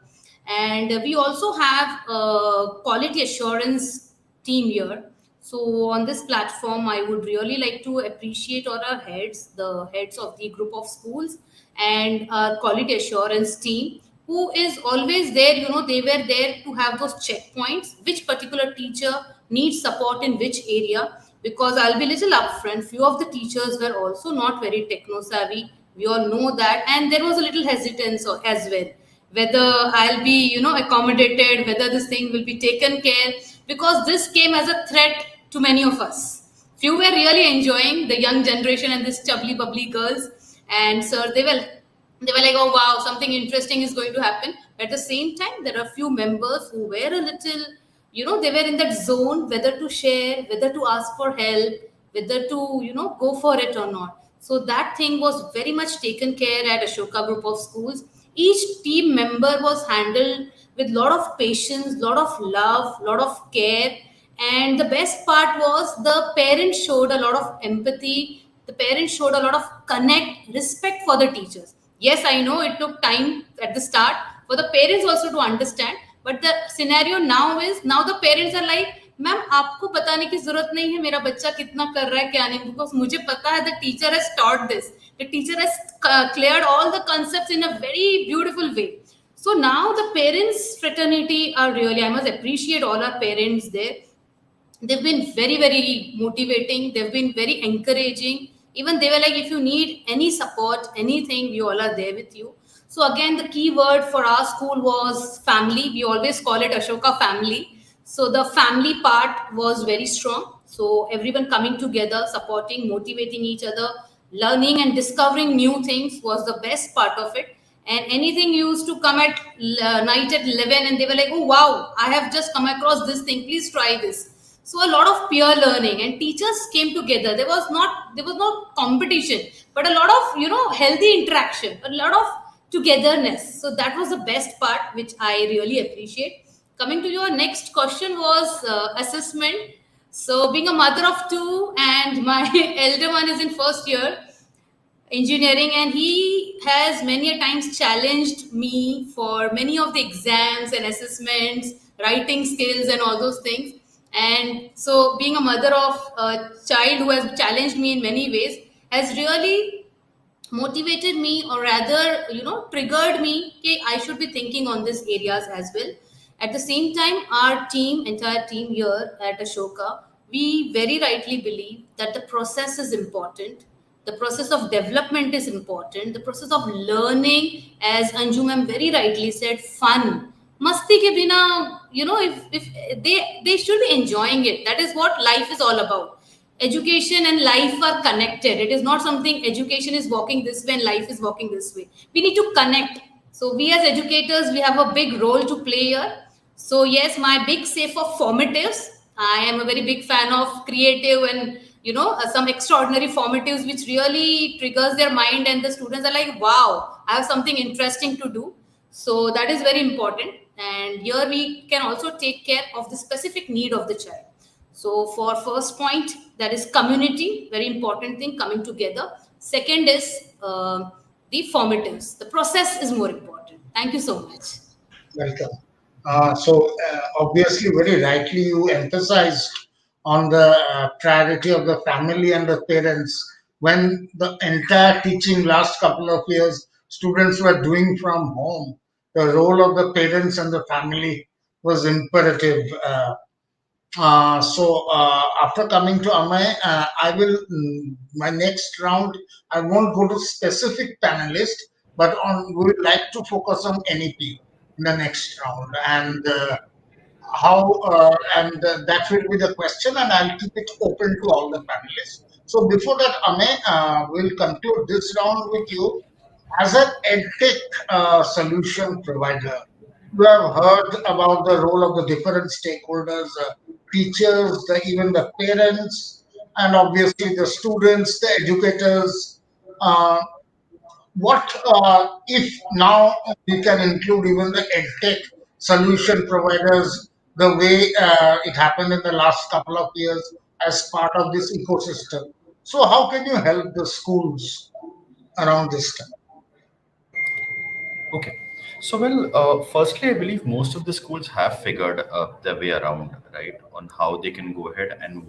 [SPEAKER 6] And we also have a quality assurance team here. So on this platform, I would really like to appreciate all our heads, the heads of the group of schools and our quality assurance team, who is always there. They were there to have those checkpoints, which particular teacher needs support in which area. Because I'll be little upfront, few of the teachers were also not very techno savvy. We all know that, and there was a little hesitance as well, whether I'll be, accommodated, whether this thing will be taken care, because this came as a threat to many of us. Few were really enjoying the young generation and this chubbly bubbly girls, and sir, they were like, oh wow, something interesting is going to happen. At the same time, there are few members who were a little, they were in that zone, whether to share, whether to ask for help, whether to, go for it or not. So that thing was very much taken care at Ashoka Group of Schools. Each team member was handled with lot of patience, lot of love, lot of care. And the best part was the parents showed a lot of empathy. The parents showed a lot of connect, respect for the teachers. Yes, I know it took time at the start for the parents also to understand. But the scenario now the parents are like, ma'am आपको बताने की जरूरत नहीं है मेरा बच्चा कितना कर रहा है क्या नहीं, बिकॉज मुझे पता है the teacher has taught this, the teacher has cleared all the concepts in a very beautiful way. So now the parents fraternity are really, I must appreciate all our parents there. They've been very, very motivating, they've been very encouraging. Even they were like, if you need any support, anything, we all are there with you. So again, the key word for our school was family. We always call it Ashoka family. So the family part was very strong. So everyone coming together, supporting, motivating each other, learning and discovering new things was the best part of it. And anything used to come at night at 11 and they were like, oh wow, I have just come across this thing, please try this. So a lot of peer learning and teachers came together. There was not competition, but a lot of healthy interaction, a lot of togetherness. So that was the best part, which I really appreciate. Coming to your next question was assessment. So being a mother of two and my elder one is in first year engineering, and he has many a times challenged me for many of the exams and assessments, writing skills and all those things. And so being a mother of a child who has challenged me in many ways has really motivated me, or rather triggered me, okay, I should be thinking on these areas as well. At the same time, our team, entire team here at Ashoka, we very rightly believe that the process is important, the process of development is important, the process of learning, as Anju ma'am very rightly said, fun, masti ke bina, if they should be enjoying it. That is what life is all about. Education and life are connected. It is not something education is walking this way and life is walking this way. We need to connect. So we as educators, we have a big role to play here. So yes, my big say for formatives, I am a very big fan of creative and some extraordinary formatives which really triggers their mind, and the students are like, wow, I have something interesting to do. So that is very important, and here we can also take care of the specific need of the child. So for first point, that is community, very important thing, coming together. Second is the formatives. The process is more important. Thank you so much.
[SPEAKER 1] Welcome. Obviously, very rightly, you emphasized on the priority of the family and the parents. When the entire teaching last couple of years, students were doing from home, the role of the parents and the family was imperative. After coming to Amay, I will my next round. I won't go to specific panelist, but on we would like to focus on NEP in the next round, and that will be the question, and I'll keep it open to all the panelists. So before that, Amay, we'll conclude this round with you as an edtech solution provider. You have heard about the role of the different stakeholders, teachers, even the parents, and obviously the students, the educators. Uh, what if now we can include even the edtech solution providers the way it happened in the last couple of years as part of this ecosystem? So, how can you help the schools around this time?
[SPEAKER 7] Okay. So, well, firstly, I believe most of the schools have figured their way around, right, on how they can go ahead and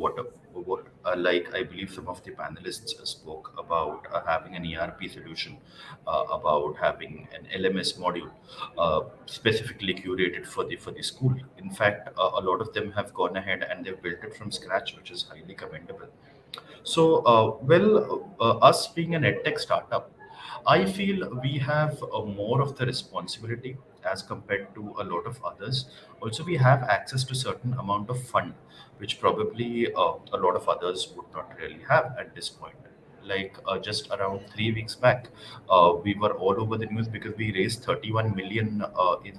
[SPEAKER 7] like I believe some of the panelists spoke about having an ERP solution, about having an LMS module specifically curated for the school. In fact, a lot of them have gone ahead and they've built it from scratch, which is highly commendable. So, us being an edtech startup, I feel we have more of the responsibility as compared to a lot of others. Also, we have access to certain amount of fund, which probably a lot of others would not really have at this point. Like just around 3 weeks back, we were all over the news because we raised 31 million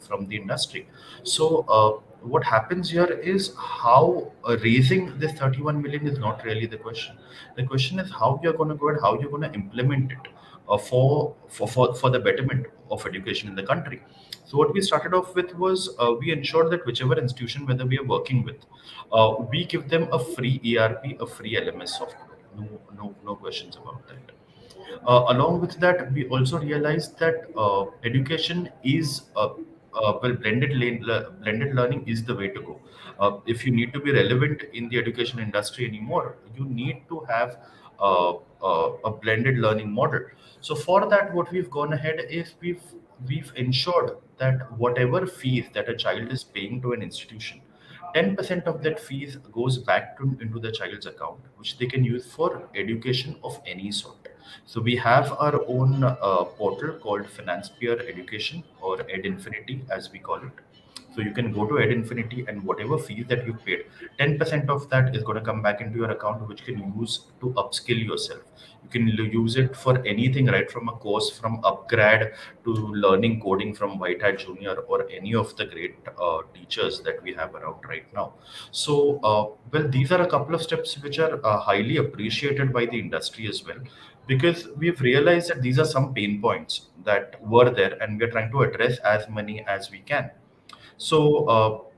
[SPEAKER 7] from the industry. So, what happens here is how raising this 31 million is not really the question. The question is how you're going to go and how you're going to implement it for the betterment of education in the country. So what we started off with was we ensured that whichever institution whether we are working with, we give them a free ERP, a free LMS software. No questions about that. Along with that, we also realized that education is blended learning is the way to go. If you need to be relevant in the education industry anymore, you need to have a blended learning model. So for that, what we've gone ahead is we've ensured that whatever fees that a child is paying to an institution, 10% of that fees goes back into the child's account, which they can use for education of any sort. So we have our own portal called Finance Peer Education, or Ed Infinity as we call it. So you can go to Ed Infinity, and whatever fees that you paid, 10% of that is going to come back into your account, which you can use to upskill yourself. You can use it for anything, right from a course from upgrad to learning coding from White Hat Junior, or any of the great teachers that we have around right now. So, well, these are a couple of steps which are highly appreciated by the industry as well, because we've realized that these are some pain points that were there, and we're trying to address as many as we can. So,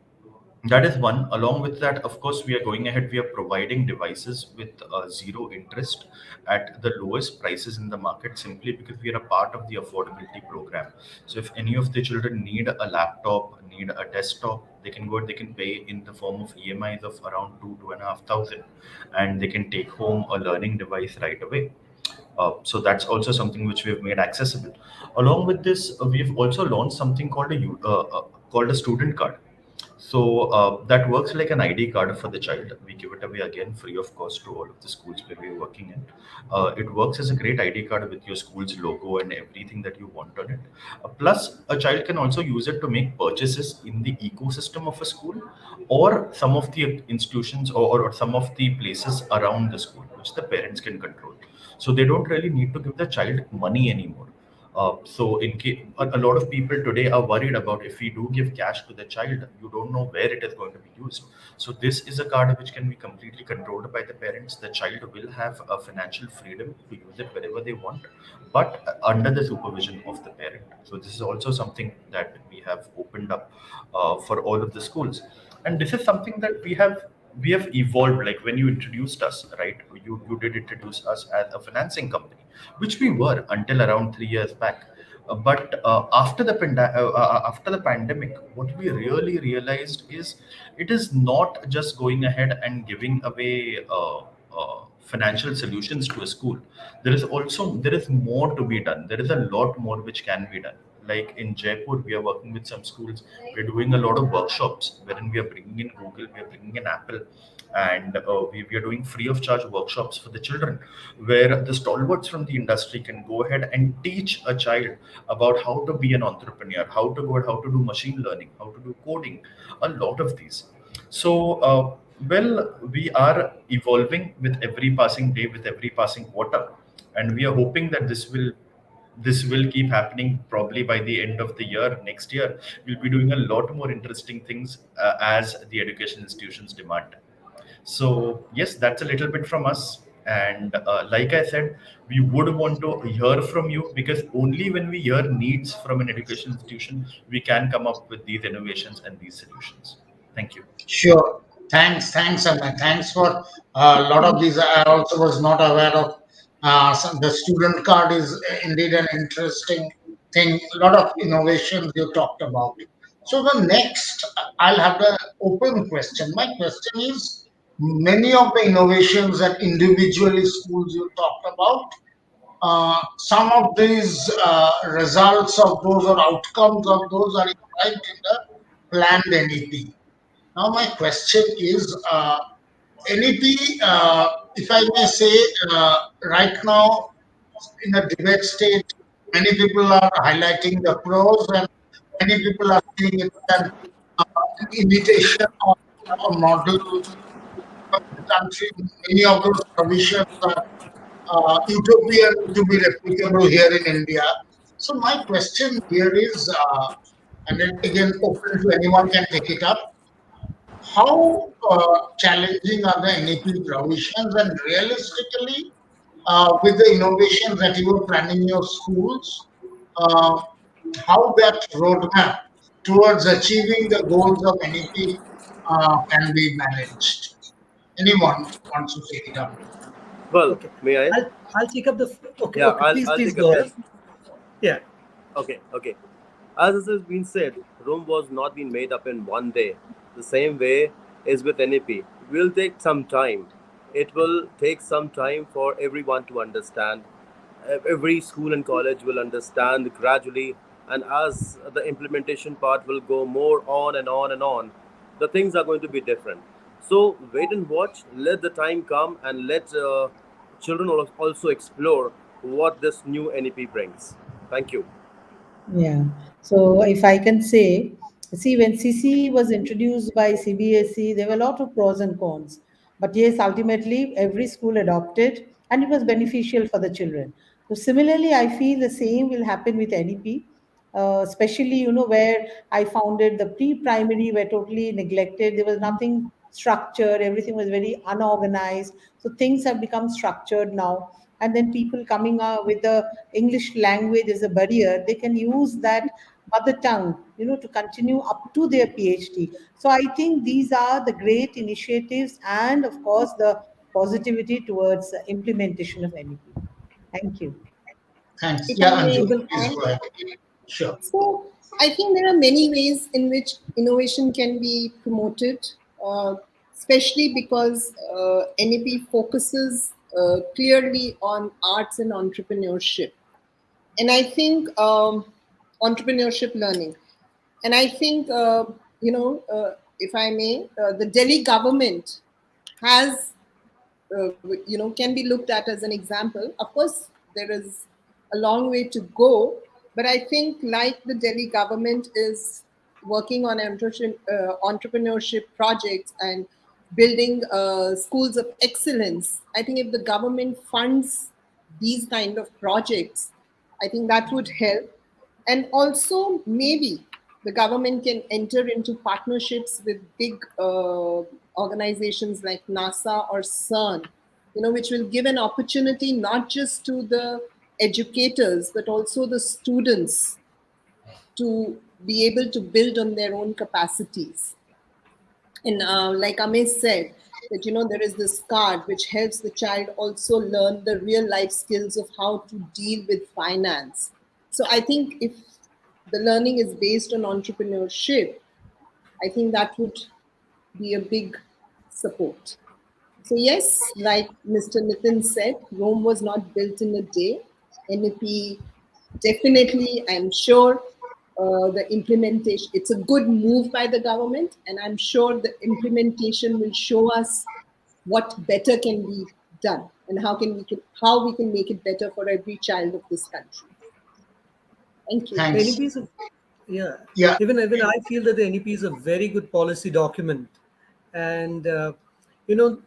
[SPEAKER 7] that is one. Along with that, of course, we are going ahead. We are providing devices with zero interest at the lowest prices in the market, simply because we are a part of the affordability program. So, if any of the children need a laptop, need a desktop, they can go. They can pay in the form of EMIs of around 2,500, and they can take home a learning device right away. So that's also something which we've made accessible. Along with this, we've also launched something called called a student card. So that works like an ID card for the child. We give it away again free of cost to all of the schools where we're working in. It works as a great ID card with your school's logo and everything that you want on it. Plus, a child can also use it to make purchases in the ecosystem of a school, or some of the institutions, or some of the places around the school, which the parents can control. So they don't really need to give the child money anymore. So, a lot of people today are worried about, if we do give cash to the child, you don't know where it is going to be used. So, this is a card which can be completely controlled by the parents. The child will have a financial freedom to use it wherever they want, but under the supervision of the parent. So, this is also something that we have opened up for all of the schools, and this is something that we have evolved. Like when you introduced us, right, you did introduce us as a financing company, which we were until around 3 years back. But after the pandemic, what we really realized is, it is not just going ahead and giving away financial solutions to a school. There is more to be done. There is a lot more which can be done. Like in Jaipur, we are working with some schools. We're doing a lot of workshops wherein we are bringing in Google, we are bringing in Apple, and we are doing free of charge workshops for the children, where the stalwarts from the industry can go ahead and teach a child about how to be an entrepreneur, how to go, how to do machine learning, how to do coding, a lot of these. So, well, we are evolving with every passing day, with every passing quarter, and we are hoping that this will keep happening. Probably by the end of the year, next year, we'll be doing a lot more interesting things as the education institutions demand. So, yes, that's a little bit from us. And like I said, we would want to hear from you, because only when we hear needs from an education institution, we can come up with these innovations and these solutions. Thank you.
[SPEAKER 1] Sure. Thanks, Amit. Thanks for a lot of these. I also was not aware of. The student card is indeed an interesting thing. A lot of innovations you talked about. So the next, I'll have an open question. My question is, many of the innovations that individually schools you talked about, some of these results of those or outcomes of those are described in the planned NEP. Now, my question is, NEP, if I may say, right now in a debate stage, many people are highlighting the pros, and many people are seeing it as an imitation of a model of the country. Many of those provisions are utopian to be replicable here in India. So, my question here is, and then again, open to anyone can take it up. How challenging are the NEP provisions, and realistically, with the innovations that you are planning in your schools, uh, how that roadmap towards achieving the goals of NEP can be managed? Anyone wants to take it up?
[SPEAKER 4] Well,
[SPEAKER 3] Okay.
[SPEAKER 4] may I?
[SPEAKER 3] I'll take up the. Okay.
[SPEAKER 4] Yeah,
[SPEAKER 3] Okay.
[SPEAKER 4] I'll
[SPEAKER 3] Please,
[SPEAKER 4] I'll
[SPEAKER 3] please
[SPEAKER 4] take up
[SPEAKER 3] go ahead.
[SPEAKER 4] this.
[SPEAKER 3] Yeah.
[SPEAKER 4] Okay, okay. As it has been said, Rome was not been made up in one day. The same way is with NEP. Will take some time. It will take some time for everyone to understand. Every school and college will understand gradually, and as the implementation part will go more on and on and on, the things are going to be different. So wait and watch. Let the time come, and let children also explore what this new NEP brings. Thank you.
[SPEAKER 2] Yeah. So if I can say, see, when CC was introduced by CBSE, there were a lot of pros and cons. But yes, ultimately, every school adopted, and it was beneficial for the children. So similarly, I feel the same will happen with NEP, especially, where I founded the pre-primary were totally neglected. There was nothing structured. Everything was very unorganized. So things have become structured now, and then people coming out with the English language as a barrier, they can use that mother tongue, to continue up to their PhD. So I think these are the great initiatives, and of course the positivity towards the implementation of NEP. Thank you.
[SPEAKER 1] Thanks.
[SPEAKER 5] If I
[SPEAKER 1] Yeah,
[SPEAKER 5] may
[SPEAKER 1] Anju,
[SPEAKER 3] Even
[SPEAKER 1] please
[SPEAKER 5] add,
[SPEAKER 1] go ahead. Sure.
[SPEAKER 5] so I think there are many ways in which innovation can be promoted, uh, especially because NEP focuses clearly on arts and entrepreneurship. And I think entrepreneurship learning. And I think, if I may, the Delhi government has can be looked at as an example. Of course, there is a long way to go, but I think like the Delhi government is working on entrepreneurship projects and building schools of excellence. I think if the government funds these kind of projects, I think that would help. And also, maybe the government can enter into partnerships with big organizations like NASA or CERN, which will give an opportunity not just to the educators, but also the students to be able to build on their own capacities. And like Amish said, that there is this card which helps the child also learn the real life skills of how to deal with finance. So I think if the learning is based on entrepreneurship, I think that would be a big support. So yes, like Mr. Nitin said, Rome was not built in a day. NEP definitely, I'm sure, the implementation. It's a good move by the government, and I'm sure the implementation will show us what better can be done and how we can make it better for every child of this country. Thank you.
[SPEAKER 3] the
[SPEAKER 1] Thanks.
[SPEAKER 3] NEP is a, yeah,
[SPEAKER 1] Yeah.
[SPEAKER 3] even I feel that the NEP is a very good policy document, and you know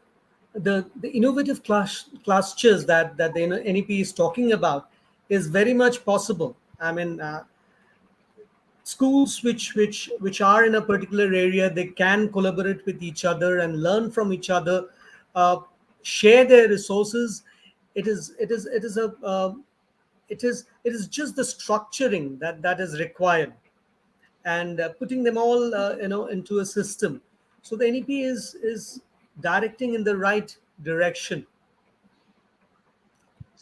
[SPEAKER 3] the innovative clusters that the NEP is talking about is very much possible. I mean, schools which are in a particular area, they can collaborate with each other and learn from each other, uh, share their resources. It is a it is just the structuring that is required, and putting them all into a system. So the NEP is directing in the right direction.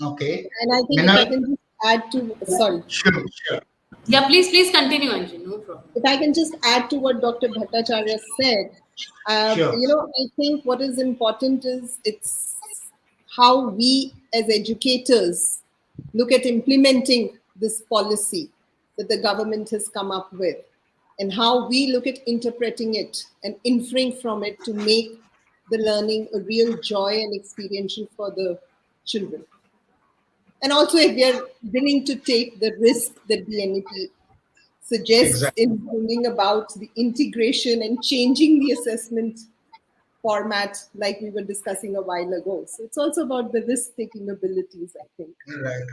[SPEAKER 1] Okay.
[SPEAKER 5] And I think if I
[SPEAKER 1] Minal?
[SPEAKER 5] can just add to, sorry,
[SPEAKER 1] Sure, sure.
[SPEAKER 6] Yeah, please continue, Anju. No problem.
[SPEAKER 5] if I can just add to what Dr. Bhattacharya said,
[SPEAKER 1] Sure.
[SPEAKER 5] I think what is important is it's how we as educators look at implementing this policy that the government has come up with, and how we look at interpreting it and inferring from it to make the learning a real joy and experiential for the children. And also, if we are willing to take the risk that the NEP suggests
[SPEAKER 1] Exactly.
[SPEAKER 5] in bringing about the integration and changing the assessment format, like we were discussing a while ago. So it's also about the risk taking abilities, I think.
[SPEAKER 1] Right.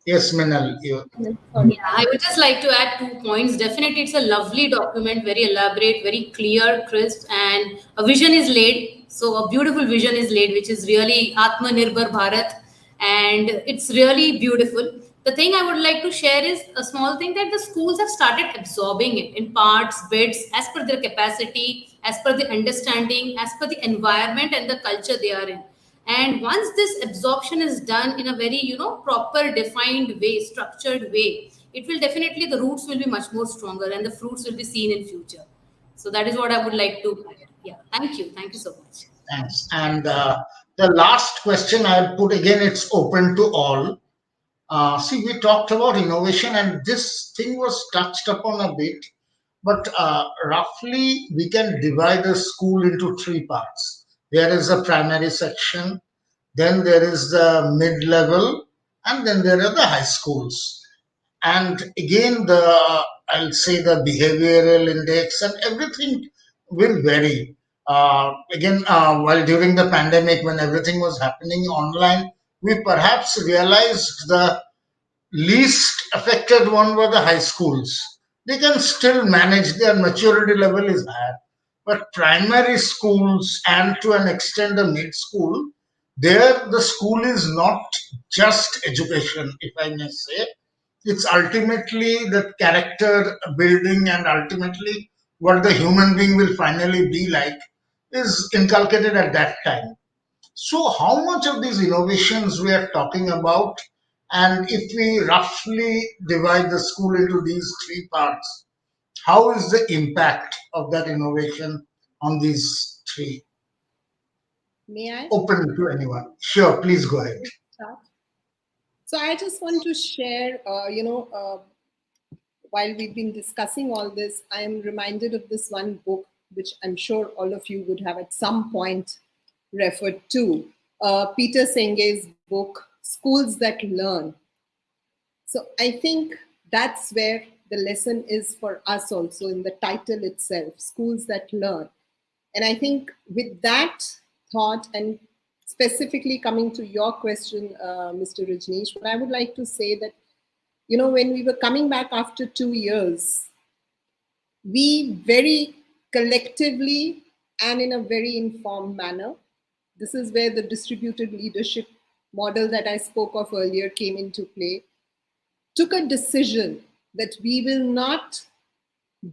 [SPEAKER 1] Yes, Minal. You.
[SPEAKER 5] Sorry.
[SPEAKER 6] Yeah, I would just like to add 2 points. Definitely, it's a lovely document, very elaborate, very clear, crisp, and a vision is laid. So, a beautiful vision is laid, which is really Atmanirbhar Bharat, and it's really beautiful. The thing I would like to share is a small thing that the schools have started absorbing it in parts, bits, as per their capacity, as per the understanding, as per the environment and the culture they are in. And once this absorption is done in a very proper defined way, structured way, it will definitely, the roots will be much more stronger and the fruits will be seen in future. So that is what I would like to add. Yeah, thank you so much.
[SPEAKER 1] Thanks. And the last question I'll put again, it's open to all. See, we talked about innovation, and this thing was touched upon a bit, but roughly we can divide the school into three parts. There is a primary section, then there is the mid level, and then there are the high schools. And again, I'll say the behavioral index and everything will vary. Again, while during the pandemic, when everything was happening online, we perhaps realized the least affected one were the high schools. They can still manage, their maturity level is higher. But primary schools and to an extent the mid school, there the school is not just education, if I may say. It's ultimately the character building, and ultimately what the human being will finally be like is inculcated at that time. So, how much of these innovations we are talking about? And if we roughly divide the school into these three parts, how is the impact of that innovation on these three?
[SPEAKER 5] May I
[SPEAKER 1] Open to anyone. Sure, please go ahead.
[SPEAKER 5] start? So I just want to share, while we've been discussing all this, I am reminded of this one book, which I'm sure all of you would have at some point referred to. Peter Senge's book, Schools That Learn. So I think that's where the lesson is for us also in the title itself, Schools That Learn. And I think with that thought, and specifically coming to your question, Mr. Rajneesh, what I would like to say that, when we were coming back after 2 years, we very collectively and in a very informed manner, this is where the distributed leadership model that I spoke of earlier came into play, took a decision that we will not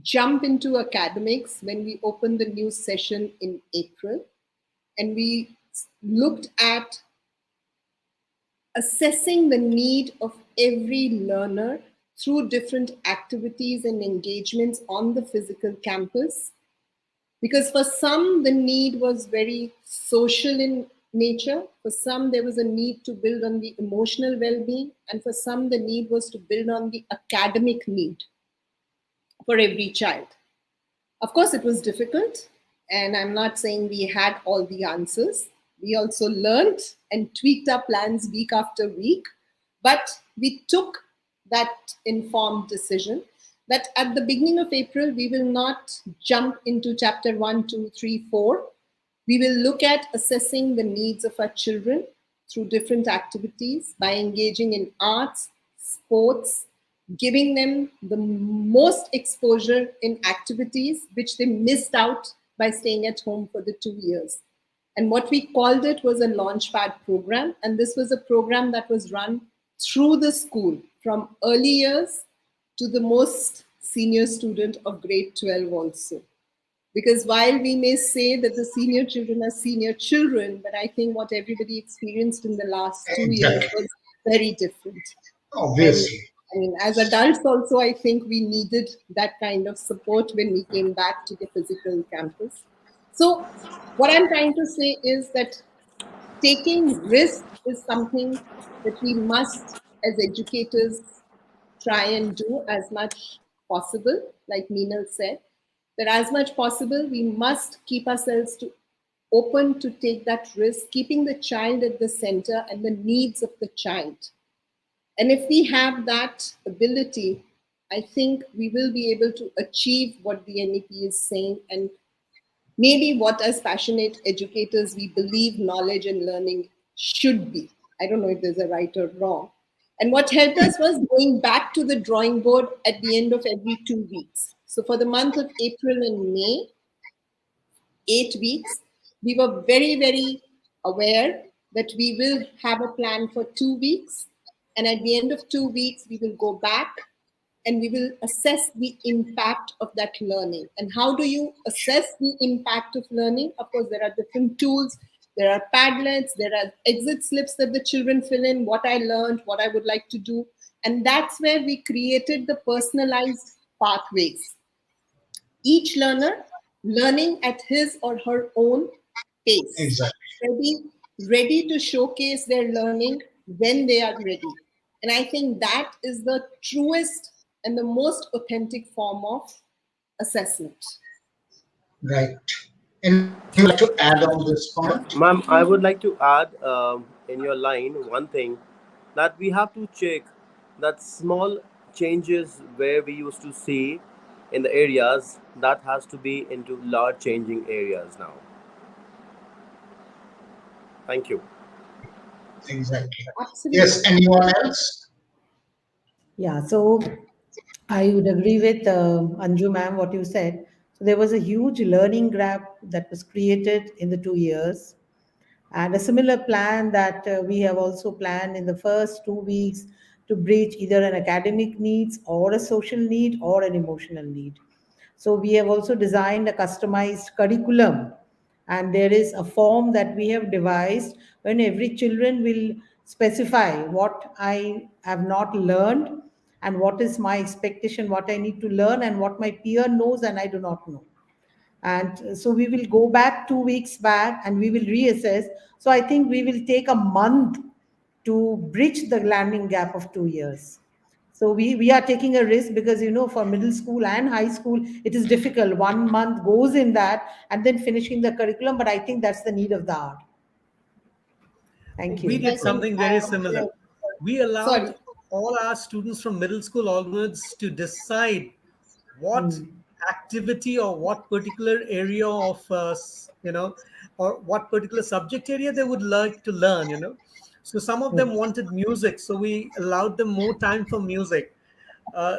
[SPEAKER 5] jump into academics when we opened the new session in April. And we looked at assessing the need of every learner through different activities and engagements on the physical campus. Because for some, the need was very social in nature. For some, there was a need to build on the emotional well-being. And for some, the need was to build on the academic need for every child. Of course, it was difficult. And I'm not saying we had all the answers. We also learned and tweaked our plans week after week. But we took that informed decision that at the beginning of April, we will not jump into chapter 1, 2, 3, 4. We will look at assessing the needs of our children through different activities by engaging in arts, sports, giving them the most exposure in activities which they missed out by staying at home for the 2 years. And what we called it was a Launchpad program. And this was a program that was run through the school from early years to the most senior student of grade 12 also. Because while we may say that the senior children are senior children, but I think what everybody experienced in the last 2 years
[SPEAKER 1] Exactly.
[SPEAKER 5] was very different. And
[SPEAKER 1] Obviously.
[SPEAKER 5] I mean, as adults also, I think we needed that kind of support when we came back to the physical campus. So what I'm trying to say is that taking risk is something that we must, as educators, try and do as much possible, like Meenal said, that as much possible, we must keep ourselves open to take that risk, keeping the child at the center and the needs of the child. And if we have that ability, I think we will be able to achieve what the NEP is saying, and maybe what as passionate educators we believe knowledge and learning should be. I don't know if there's a right or wrong. And what helped us was going back to the drawing board at the end of every 2 weeks. So for the month of April and May, 8 weeks, we were very, very aware that we will have a plan for 2 weeks. And at the end of 2 weeks, we will go back and we will assess the impact of that learning. And how do you assess the impact of learning? Of course, there are different tools. There are Padlets, there are exit slips that the children fill in, what I learned, what I would like to do. And that's where we created the personalized pathways. Each learner learning at his or her own pace,
[SPEAKER 1] Exactly.
[SPEAKER 5] ready to showcase their learning when they are ready. And I think that is the truest and the most authentic form of assessment.
[SPEAKER 1] Right. Anyone would like to add on this point?
[SPEAKER 4] Ma'am, I would like to add in your line one thing. that we have to check that small changes where we used to see in the areas that has to be into large changing areas now. Thank you.
[SPEAKER 1] Exactly.
[SPEAKER 5] Absolutely.
[SPEAKER 1] Yes, anyone else?
[SPEAKER 2] Yeah, so I would agree with Anju ma'am what you said. So there was a huge learning gap that was created in the 2 years, and a similar plan that we have also planned in the first 2 weeks to bridge either an academic needs or a social need or an emotional need. So we have also designed a customized curriculum, and there is a form that we have devised when every children will specify what I have not learned and what is my expectation, what I need to learn, and what my peer knows and I do not know. And so we will go back 2 weeks back and we will reassess. So I think we will take a month to bridge the landing gap of 2 years. So we are taking a risk because, for middle school and high school, it is difficult. 1 month goes in that and then finishing the curriculum. But I think that's the need of the hour. Thank
[SPEAKER 3] We
[SPEAKER 2] you.
[SPEAKER 3] did
[SPEAKER 5] I think,
[SPEAKER 3] something very similar. We
[SPEAKER 5] sorry.
[SPEAKER 3] allowed all our students from middle school onwards to decide what
[SPEAKER 2] Hmm.
[SPEAKER 3] activity or what particular area of or what particular subject area they would like to learn. So some of them wanted music, so we allowed them more time for music.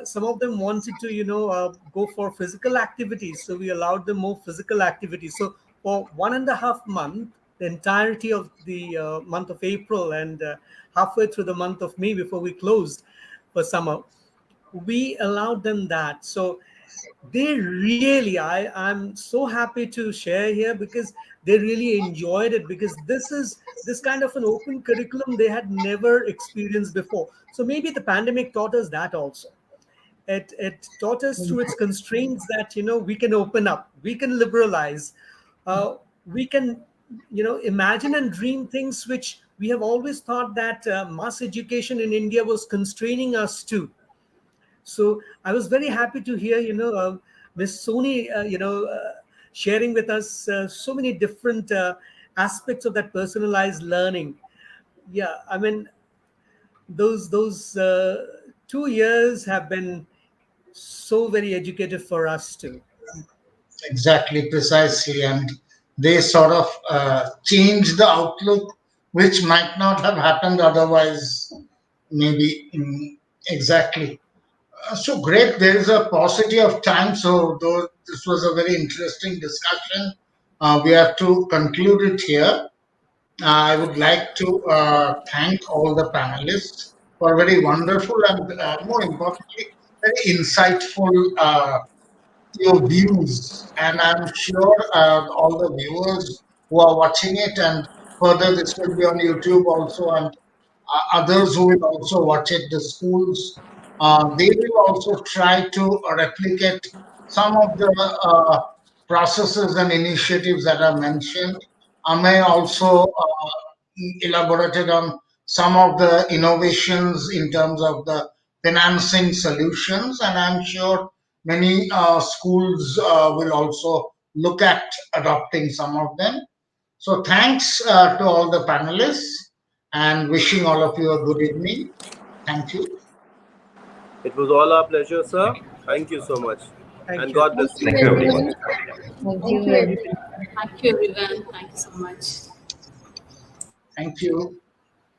[SPEAKER 3] Some of them wanted to go for physical activities, so we allowed them more physical activities. So for 1.5 month, the entirety of the month of April, and halfway through the month of May before we closed for summer, we allowed them that. So they really, I'm so happy to share here, because they really enjoyed it, because this kind of an open curriculum they had never experienced before. So maybe the pandemic taught us that also. It taught us through its constraints that we can open up, we can liberalize, we can imagine and dream things which we have always thought that mass education in India was constraining us to. So I was very happy to hear, Miss Soni, sharing with us so many different aspects of that personalized learning. Yeah, I mean, those 2 years have been so very educative for us too.
[SPEAKER 1] Exactly, precisely. And they sort of change the outlook, which might not have happened otherwise, maybe. Exactly. So great. There is a paucity of time. So, though this was a very interesting discussion, we have to conclude it here. I would like to thank all the panelists for very wonderful and, more importantly, very insightful your views. And I'm sure all the viewers who are watching it, and further, this will be on YouTube also, and others who will also watch it, the schools, they will also try to replicate some of the processes and initiatives that are mentioned. I may also elaborated on some of the innovations in terms of the financing solutions, and I'm sure many schools will also look at adopting some of them. So, thanks to all the panelists and wishing all of you a good evening. Thank you.
[SPEAKER 4] It was all our pleasure, sir.
[SPEAKER 7] Thank you.
[SPEAKER 4] Thank you so much. And
[SPEAKER 3] Thank you.
[SPEAKER 4] God
[SPEAKER 5] Thank
[SPEAKER 4] bless you.
[SPEAKER 5] you,
[SPEAKER 7] Thank you, everyone.
[SPEAKER 5] everyone.
[SPEAKER 2] Thank
[SPEAKER 5] Thank
[SPEAKER 2] you,
[SPEAKER 5] you,
[SPEAKER 2] everyone.
[SPEAKER 5] everyone.
[SPEAKER 6] Thank you, everyone. Thank you so much.
[SPEAKER 1] Thank you.